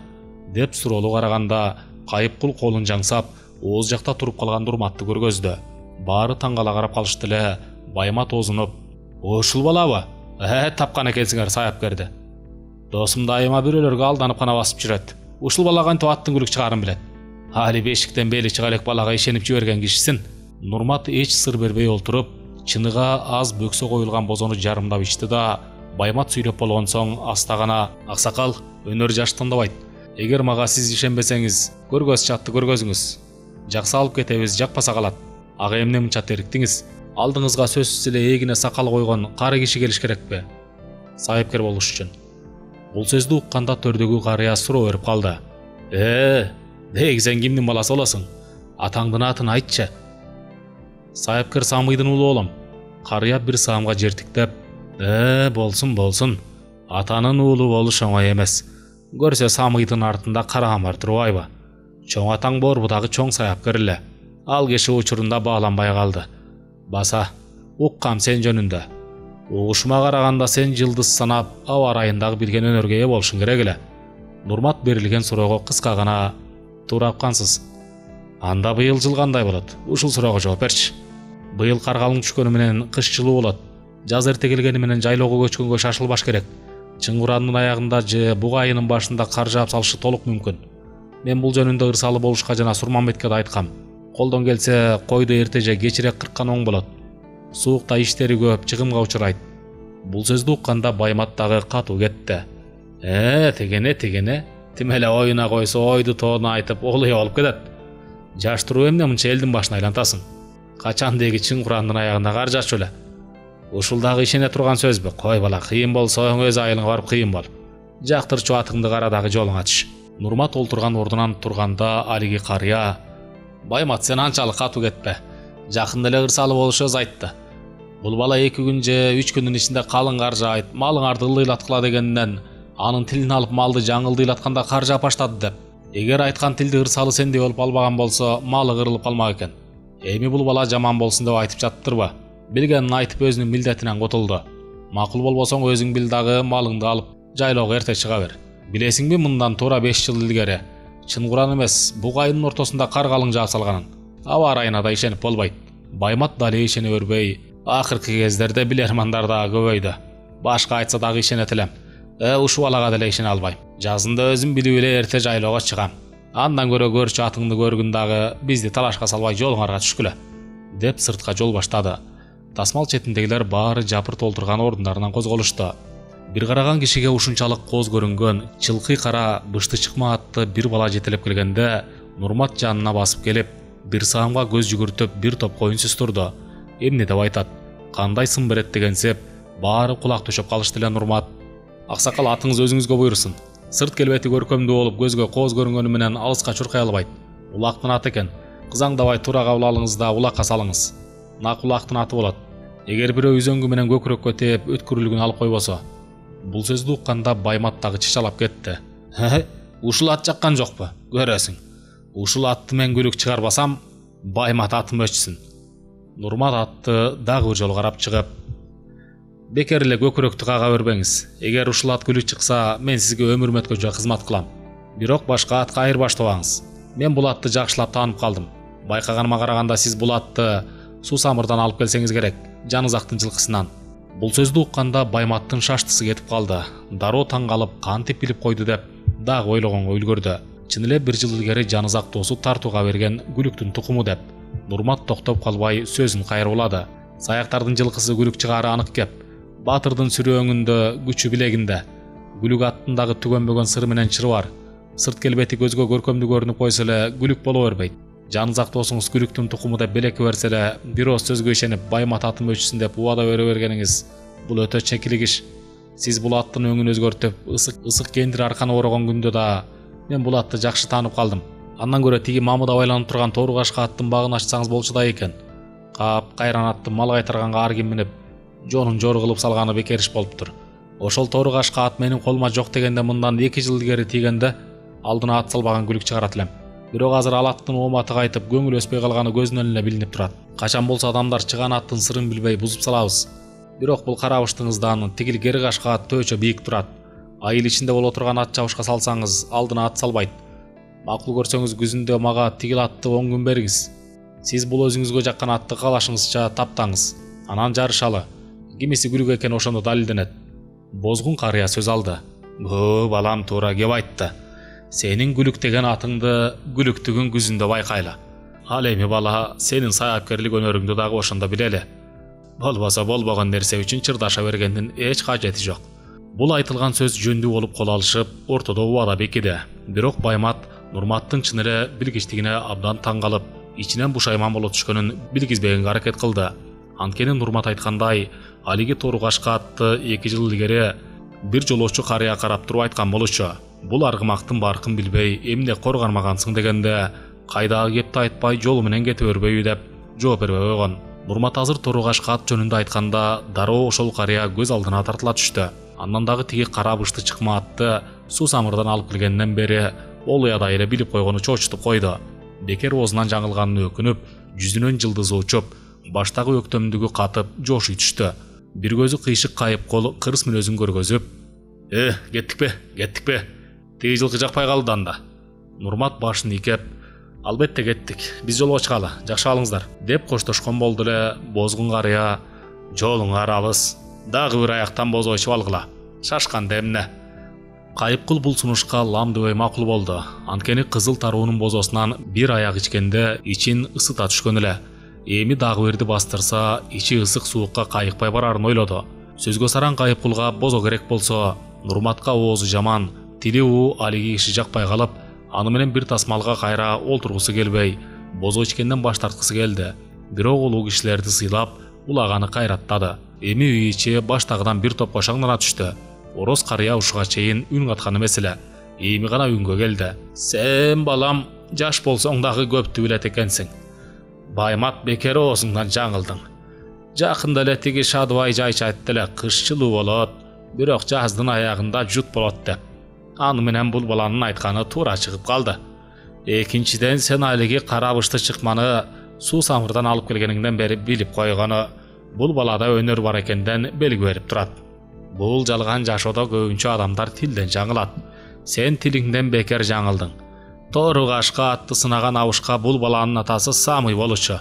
деп суроолуу караганда, Кайыпкул колун жаңсап, ооз жакта туруп калган Нурматты көргөздү. Баары таңгала карап калышты эле. Баймат оозунуп: "Ушул балабы? Тапкан экенсиңер саяпкерди. Досум дайыма бирөөлөргө алданып гана басып жүрөт. Ушул бала кантип аттын күлүк чыгарын билет. Али бешиктен бели чыга элек балага ишенип жиберген кишисин." Нурмат эч сыр бербей олтуруп, чыныга аз бөксө коюлган бозону жарымдап ичти да, Баймат сүйлөп болгон соң аста гана: "Аксакал, өнөр жаш тандабайт. Эгер мага сиз ишенбесеңиз, көргөз чатты көргөзүңүз. Жакса алып кетебиз, жакпаса калат. Ага эмне мынча териктиңиз? Алдыңызга сөзсүз эле эгине сакал койгон кары киши келиш керекпи? Сайыпкер болуш үчүн." Бул сөздү укканда төрдөгү карыя суроо берип калды: "Деги сен кимдин баласы болосуң? Атаңдын атын айтчы." "Сайыпкер Самыйдын уулу болом." Карыя бир саамга жертиктеп: Болсун. Атанын уулу болуш оңой эмес. Көрсө Самыйдын артында караган бар турбайбы? Чоң атаң борбу дагы чоң саяпкер эле. Ал киши учурунда бааланбай калды. Баса, уккам сен жөнүндө. Угушума караганда сен жылдыз санап, аба ырайындагы билген өнөргө ээ болушуң керек эле." Нурмат берилген суроого кыска гана: "Туурап кансыз. Анда быйыл жыл кандай болот? Ушул суроого жооп берчи." "Быйыл каргалың түшкөнү менен кыш жылуу болот. Жаз эрте келгени менен жайлоого көчкөнгө шашылбаш керек. Чыңгырандын аягында же буга айынын башында кар жаап салышы толук мүмкүн. Мен бул жөнүндө ырсалы болушка жана Сурманбетке да айткам. Колдон келсе, койду эрте же кечирээк кырккан оң болот. Суукта иштери көп, чыгымга учурайт." Бул сөздү укканда Баймат дагы катуу кетти. Тегене. Тим эле оюна койсо ойду тоону айтып, олуй болуп кетет. Жаш туруп эмне мынча элдин башын айлантасың? Качан деги Чыңгырандын аягында кар жаачу эле. Ушул дагы ишене турган сөзбү? Кой бала, кыйын болсоң өз айылыңа барып кыйын бол. Жактырчу атыңды кара дагы жолуңа түш." Нурмат олтурган ордунан турганда алиги карыя: "Баймат, сен анчалык катуу кетпе. Жакында эле ырсалы болушу өз айтты. Бул бала 2 күн же 3 күндүн ичинде калың кар жаайт, малыңарды ылдыйлаткыла дегенден анын тилин алып малды жаңы ылдыйлатканда кар жаап баштады деп. Эгер айткан тилди ырсалы сендей болуп албаган болсо, малы кырылып калмак экен. Эми бул бала жаман болсун деп айтып жатыптырбы? Билгенин айтып өзүнүн милдетинен кутулду. Макул болбосоң өзүң бил дагы малыңды алып жайлоого эрте чыга бер. Билесиңби, мындан туура 5 жыл илгери чын Куран эмес, буг айдын ортосунда кар калың жаап салганын. Аба ырайына да ишенип болбойт. Баймат дали ишене бербей, акыркы кездерде билермандар дагы көбөйдү. Башка айтса дагы ишенет элем. Ушул балага деле ишене албайм. Жазында өзүм билип эле эрте жайлоого чыгам. Андан көрө көрчү атыңды көргүн дагы бизди талашка салбай жолуңарга түшкүлө, деп сыртка жол баштады. Тасмал четиндегилер баары жапырт олтурган орундарынан козголушту. Бир караган кишиге ушунчалык кооз көрүнгөн чылкый кара бышты чыкма атты бир бала жетелеп келгенде, Нурмат жанына басып келип, бир саамга көз жүгүртүп бир топ коюн сүстүрдү. Эмне деп айтат, кандай сын берет дегенсеп, баары кулак төшөп калышты эле. Нурмат: аксакал, атыңыз өзүңүзгө буйрусун. Сырт келбети көркөмдүү болуп, көзгө кооз көрүнгөнү менен алыска чуркай албайт. Улактын аты экен. Кызаңдабай туура кабыл алыңыз да улакка салыңыз. Нак улактын аты болот. Эгер бирөө үзөңгү менен көкүрөккө тээп өткүрүлгүн алып койбосо. Бул сөздү укканда Баймат дагы чычалап кетти. Ушул ат жаккан жокпу? Көрөсүң. Ушул атты мен күлүк чыгарбасам, Баймат атым өчсүн. Нурмат атты дагы бир жолу карап чыгып: бекер эле көкүрөктү кага бербеңиз. Эгер ушул ат күлүк чыкса, мен сизге өмүр мөткөчө кызмат кылам. Бирок башка атка айырбаштабаңыз. Мен бул атты жакшылап таанып калдым. Байкаганыма караганда сиз бул атты суу самырдан алып келсеңиз керек, Жанызактын жылкысынан. Бул сөздү укканда Байматтын шаштысы кетип калды. Дароо таң калып, кантип билип койду деп дагы ойлогонго үлгөрдү. Чын эле бир жыл илгери Жанызак доосу тартууга берген күлүктүн тукуму деп. Нурмат токтоп калбай сөзүн кайрылады. Саяктардын жылкысы күлүк чыгаары анык кеп. Батырдын сүрөөңүндө, күчү билегинде. Күлүк аттындагы түгөнбөгөн сыры менен чыры бар. Сырт келбети көзгө көркөмдүү көрүнүп койсо эле күлүк боло бербейт. Жанызак доосуңуз күлүктүн тукуму деп белекке берсе эле, бир ооз сөзгө ишенип Баймат атым өчсүн деп убада бере бергениңиз бул өтө чекилик иш. Сиз бул аттын өңүн өзгөртүп, ысык кендир арканы орогон күндө да мен бул атты жакшы таанып калдым. Андан көрө тиги мамыда байланып турган Тоорукашка аттын багын ачсаңыз болчу да экен. Кап кайран атты мал кайтарганга ар ким минип, жонун жор кылып салганы бекер иш болуптур. Ошол Тоорукашка ат менин колума жок дегенде мындан 2 жыл илгери тийгенде алдына ат салбаган күлүк чыгарат элем. Бирок азыр ал аттын ооматы кайтып, көңүл өспөй калганы көзүнөн эле билинип турат. Качан болсо адамдар чыган аттын сырын билбей бузуп салабыз. Бирок бул карабыштыңыздан тигил кери кашка ат төөчө бийик турат. Айыл ичинде боло турган ат чабышка салсаңыз, алдына ат салбайт. Макул көрсөңүз күзүндө мага тигил атты 10 күн бериңиз. Сиз бул өзүңүзгө жаккан атты калашыңызча таптаңыз. Анан жарышалы. Кимиси күлүк экен ошондо далилденет. Бозгун карыя сөз алды. Балам туура кеп айтты. Сенин күлүк деген атыңды күлүктүгүн күзүндө байкайлы. Ал эми бала, сенин саяпкерлик өнөрүңдү дагы ошондо билели. Болбосо болбогон нерсе үчүн чырдаша бергендин эч кажети жок. Бул айтылган сөз жөндүү болуп кол алышып, ортодо убада бекиди. Бирок Баймат Нурматтын чын эле билгичтигине абдан таң калып, ичинен бушайман боло түшкөнүн билгизбегенге аракет кылды. Анткени Нурмат айткандай, алиги Тоорукашка атты 2 жыл илгери бир жолоочу карыя карап туруп айткан болчу. Бул аргымактын баркын билбей, эмне корганмагансың дегенде, кайдагы кепти айтпай жолу менен кете бербейби деп жооп бербей койгон. Нурмат азыр Тоорукашка ат жөнүндө айтканда, дароо ошол карыя көз алдына тартыла түштү. Андан дагы тиги кара бышты чыкма атты суу самырдан алып келгенден бери ол уядай эле билип койгону чоочутуп койду. Бекер оозунан жаңылганын өкүнүп, жүзүнөн жылдызы учуп, баштагы өктөмдүгү катып, жошуй түштү. Бир көзү кыйшык кайып кол кырс мүнөзүн көргөзүп: кеттикпи? Тиги жылкы жакпай калды анда. Нурмат башын ийкеп: албетте кеттик, биз жолго чыгалы, жакшы алыңыздар, деп коштошкон болду эле. Бозгун карыя: жолуңар алыс, дагы бир аяктан бозой ичип алгыла, шашканда эмне? Кайыпкул бул сунушка лам дебей макул болду. Анткени кызыл таруунун бозосунан бир аяк ичкенде ичин ысыта түшкөн эле. Эми дагы бирди бастырса, ичи ысык суукка кайыкпай барарын ойлоду. Сөзгө сараң Кайыпкулга бозо керек болсо, Нурматка оозу жаман, тили уу алиги киши жакпай калып, аны менен бир тасмалга кайра олтургусу келбей, бозо ичкенден баш тарткысы келди. Бирок улуу кишилерди сыйлап, улаганы кайраттады. Эми үй ичи баштагыдан бир топ кошаңдана түштү. Ороз карыя ушуга чейин үн каткан эмес эле. Эми гана үнгө келди. Сен балам, жаш болсоң дагы көптү билет экенсиң. Баймат, бекер оозуңдан жаңылдың. Жақында эле тиги Шадыбай жайчы айтты эле, кыш жылуу болот, бирок жаздын аягында жут болот деп. Аны менен бул баланын айтканы туура чыгып калды. Экинчиден, сен алиги карабышты чыкманы суу самырдан алып келгениңден бери билип койгону, бул балада өнөр бар экенден белги берип турат. Бул жалган жашоодо көбүнчө адамдар тилден жаңылат. Сен тилиңден бекер жаңылдың. Тору кашка атты сынаган абышка бул баланын атасы Самый болчу.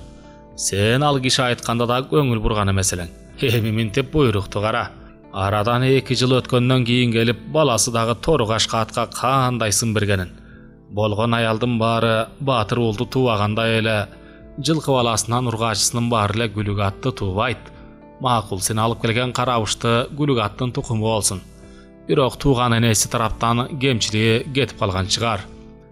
Сен ал киши айтканда да көңүл бурган эмес элең. Эми минтип буйрукту кара. Арадан 2 жыл өткөндөн кийин келип, баласы дагы тору кашка атка кандай сын бергенин. Болгон аялдын баары Батыр уулду туубагандай эле, жылкы баласынан ургачысынын баары эле Күлүк атты туубайт. Макул, сен алып келген карабышты Күлүк аттын тукуму болсун. Бирок тууган энеси тараптан кемчилиги кетип калган чыгар.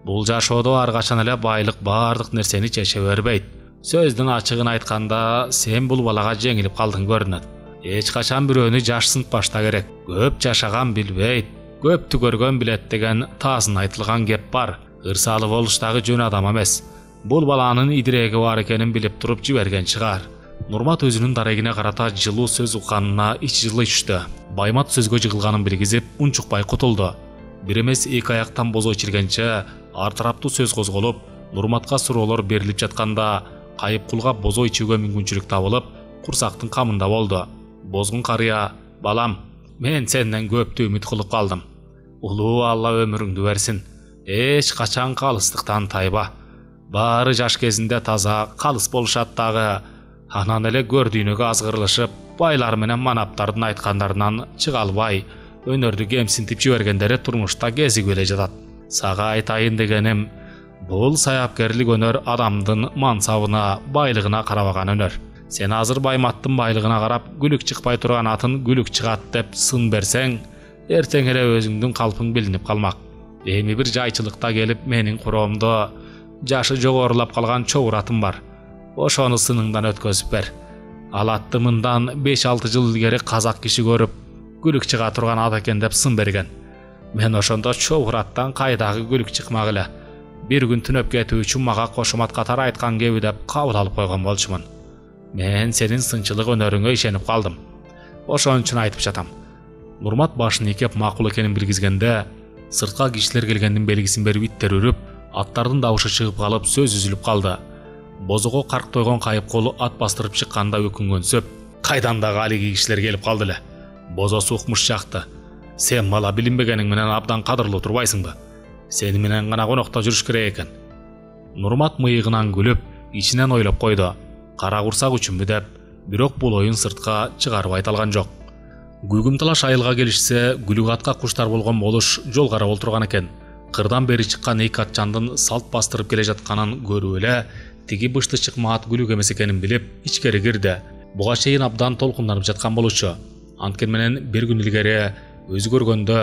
Бул жашоодо ар качан эле байлык бардык нерсени чече бербейт. Сөздүн ачыгын айтканда, сен бул балага жеңилип калдың көрүнөт. Эч качан бирөөнү жаш сынтпашта керек. Көп жашаган билбейт, көптү көргөн билет деген таасын айтылган кеп бар. Ырсалы болуштагы жөн адам эмес. Бул баланын идиреги бар экенин билип туруп жиберген чыгар. Нурмат өзүнүн дарегине карата жылуу сөз укканына ич жылы түштү. Баймат сөзгө жыгылганын билгизип, унчукпай кутулду. Бир эмес 2 аяктан бозой чиргенче ар тараптуу сөз козголуп, Нурматка суроолор берилип жатканда, Кайыпкулга бозой чүүгө мүмкүнчүлүк табылып, курсактын камында болду. Бозгун карыя, балам, мен сенден көптү үмүт кылып калдым. Улуу Алла өмүрүңдү берсин. Эч качан калыстыктан тайба. Баары жаш кезинде таза калыс болушат дагы. Анан эле көрдүйнөгө азгырылышып, байлар менен манаптардын айткандарынан чыга албай, өнөрдү кемсинтип жибергендери турмушта кезип эле жатат. Сага айтайын дегеним, бул саяпкерлик өнөр адамдын мансабына, байлыгына карабаган өнөр. Сен азыр Байматтын байлыгына карап, Күлүк чыкпай турган атын Күлүк чыгат деп сын берсең, эртең эле өзүңдүн калпың билинип калмак. Эми бир жайчылыкта келип, менин куроомдо жашы жогорулап калган чогур атым бар. Ошону сыныңдан өткөзүп бер. Ал атты мындан 5-6 жыл илгери казак киши көрүп, Күлүк чыга турган ат экен деп сын берген. Мен ошондо чогур аттан кайдагы Күлүк чыкмак эле. Bir gün түнөп кетүү үчүн мага кошумат катар айткан кеби деп кабыл алып койгон болчумун. Мен сенин сынчылык өнөрүңө ишенип калдым. Ошон үчүн айтып жатам. Нурмат башын ийкеп макул экенин билгизгенде, сыртка кишилер келгендин белгисин берип иттер үрүп, аттардын дабышы чыгып калып, сөз үзүлүп калды. Бозого карк тойгон Кайыпкул ат бастырып чыкканда өкүнгөнсөп, кайдан дагы алиги кишилер келип калды эле. Бозо сукмуш жакты. Сен бала билинбегениң менен абдан кадырлуу турбайсыңбы? Сени менен гана конокто жүрүш керек экен. Нурмат мыйыгынан күлүп, ичинен ойлоп койду. Кара курсак үчүнбү деп, бирок бул оюн сыртка чыгарып айта алган жок. Гүгүм талаш айылга келишсе, Күлүк атка куштар болгон болуш жол карап олтурган экен. Кырдан бери чыккан 2 атчандын салт бастырып келе жатканын көрүп эле, тиги бышты чыкма ат Күлүк эмес экенин билип, ичкери кирди. Буга чейин абдан толкунданып жаткан болчу. Анткени менен бир күн илгери өзү көргөндө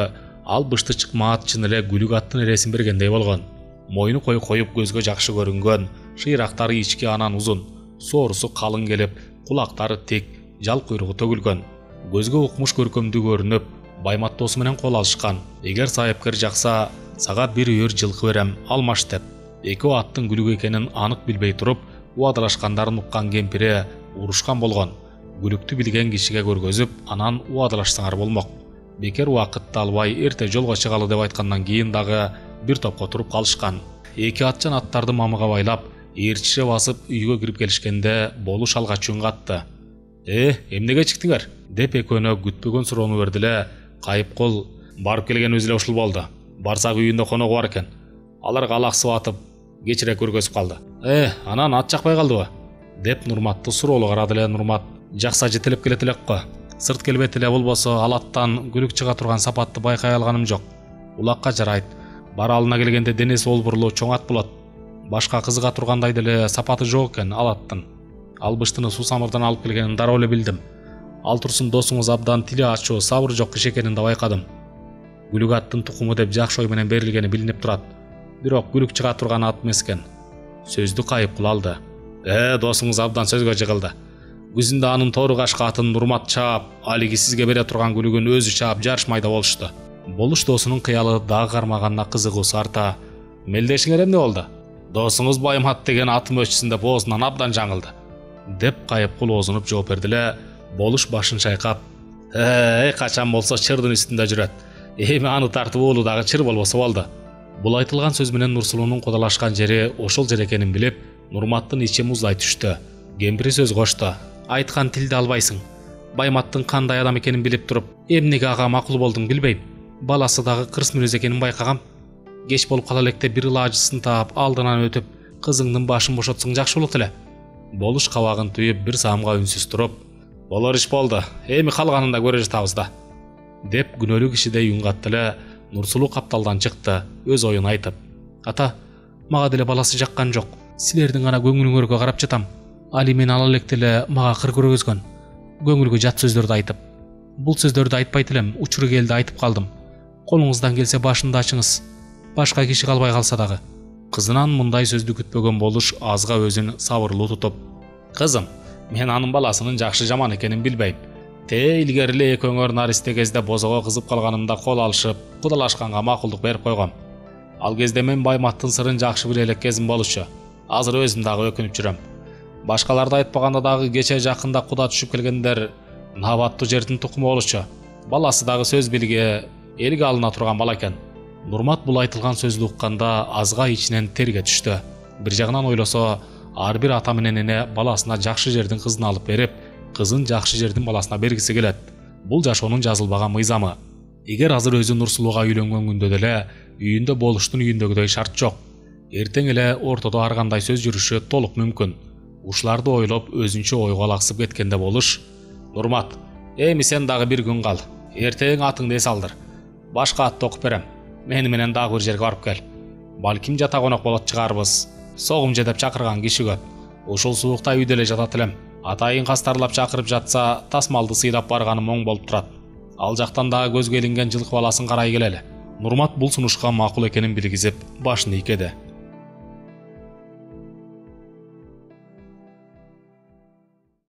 ал бышты чыкма ат чын эле Күлүк аттын эресин бергендей болгон. Мойну коюп көзгө жакшы көрүнгөн, шыйрактары ички анан узун, соорусу калың келип, кулактары тик, жал куйругу төгүлгөн. Көзгө укмуш көркөмдүү көрүнүп, Баймат досу менен кол алышкан. Эгер сайыпкер жакса, сага бир үйөр жылкы берем, алмаш деп. Экөө аттын Күлүк экенин анык билбей туруп, убадалашкандарын уккан кемпири урушкан болгон. Күлүктү билген кишиге көргөзүп, анан убадалашсаңар болмок. Бекер убакытты албай эрте жолго чыгалы деп айткандан кийин дагы бир топко туруп калышкан. 2 атчан аттарды мамыга байлап, ээрчише басып үйгө кирип келишкенде болуш алга чүн катты. Эмнеге чыктыңар? Деп экөөнө күтпөгөн суроону берди эле. Кайыпкул барып келгенибиз эле ушул болду. Барсак үйүндө коногу бар экен. Аларга алаксып атып, кечире көргөзүп калды. Анан ат жакпай калдыбы? Деп Нурматты суроолу карады эле. Нурмат жакса жетелеп келет элек го. Сырт келбет эле болбосо ал аттан Күлүк чыга турган сапатты байкай алганым жок. Улакка жарайт. Баралына келгенде денеси олбурлуу чоң ат болот. Башка кызыга тургандай деле сапаты жок экен ал аттын. Ал быштыны суу самырдан алып келгенин дароо эле билдим. Ал турсун досуңуз абдан тили ачуу, сабыр жок киши экенин да байкадым. Күлүк аттын тукуму деп жакшы ой менен берилгени билинип турат. Бирок Күлүк чыга турган ат эмес экен. Сөздү Кайыпкул алды. Досуңуз абдан сөзгө жыгылды. Күзүндө анын тору кашка атын Нурмат чаап, алиги сизге бере турган Күлүгүн өзү чаап жарышмайда болушту. Болуш досунун кыялы дагы кармаганына кызыгуусу арта. Мелдешиңер эмне болду? Досуңуз Баймат деген атым өчсүндө боозунан абдан жаңылды. деп Кайыпкул оозунуп жооп берди эле. Болуш башын чайкап: качан болсо чырдын үстүндө жүрөт. Эми аны тартып уулу дагы чыр болбосо болду. Бул айтылган сөз менен Нурсулуунун кодолашкан жери ошол жер экенин билип, Нурматтын ичи муздай түштү. Кемпири сөз кошту: айткан тилди албайсың. Байматтын кандай адам экенин билип туруп, эмнеге ага макул болдуң билбейм. Баласы дагы кырс мүнөз экенин байкагам. Кеч болуп кала электе бир ылажысын таап, алдынан өтүп, кызыңдын башын бошотсоң жакшы болот эле. Болуш кабагын түйүп бир саамга үнсүз туруп: болор иш болду, эми калганын да көрө жатабыз да, деп күнөөлүү кишидей үн катты эле. Нурсулуу капталдан чыкты, өз оюн айтып: ата, мага деле баласы жаккан жок. Силердин гана көңүлүңөргө карап жатам. Али мени ала электе эле мага кыр көргөзгөн. Көңүлгө жат сөздөрдү айтып. Бул сөздөрдү айтпайт элем, учуру келди айтып калдым. Колуңуздан келсе башында ачыңыз. Башка киши калбай калса дагы. Кызынан мындай сөздү күтпөгөн Болуш азга өзүн сабырлуу тутуп: кызым, мен анын баласынын жакшы жаман экенин билбейм. Илгери эле экөөңөр наристе кезде бозого кызып калганымда кол алышып, кудалашканга макулдук берип койгом. Ал кезде мен Байматтын сырын жакшы биле элек кезим болчу. Азыр өзүм дагы өкүнүп жүрөм. Башкаларды айтпаганда дагы кече жакында куда түшүп келгендер набаттуу жердин тукуму болчу. Баласы дагы сөз билге, элге алына турган бала экен. Нурмат бул айтылган сөздү укканда азга ичинен терге түштү. Бир жагынан ойлосо, ар бир ата менен эне баласына жакшы жердин кызын алып берип, кызын жакшы жердин баласына бергиси келет. Бул жашоонун жазылбаган мыйзамы. Эгер азыр өзү Нурсулууга үйлөнгөн күндө деле үйүндө Болуштун үйүндөгүдөй шарт жок. Эртең эле ортодо ар кандай сөз жүрүшү толук мүмкүн. Ушуларды ойлоп өзүнчө ойго алаксып кеткенде Болуш: Нурмат, эми сен дагы бир күн кал. Эртең атыңды эс алдыр. Башка атты окуп берем. Мени менен дагы бир жерге барып кел. Балким жата конок болот чыгарбыз. Согум же деп чакырган киши көп. Ушул суукта үйдө эле жатат элем. Атайын кастарлап чакырып жатса, тасмалды сыйлап барганым оң болуп турат. Ал жактан дагы көзгө илинген жылкы баласын карай келели. Нурмат бул сунушка макул экенин билгизип, башын ийкеди.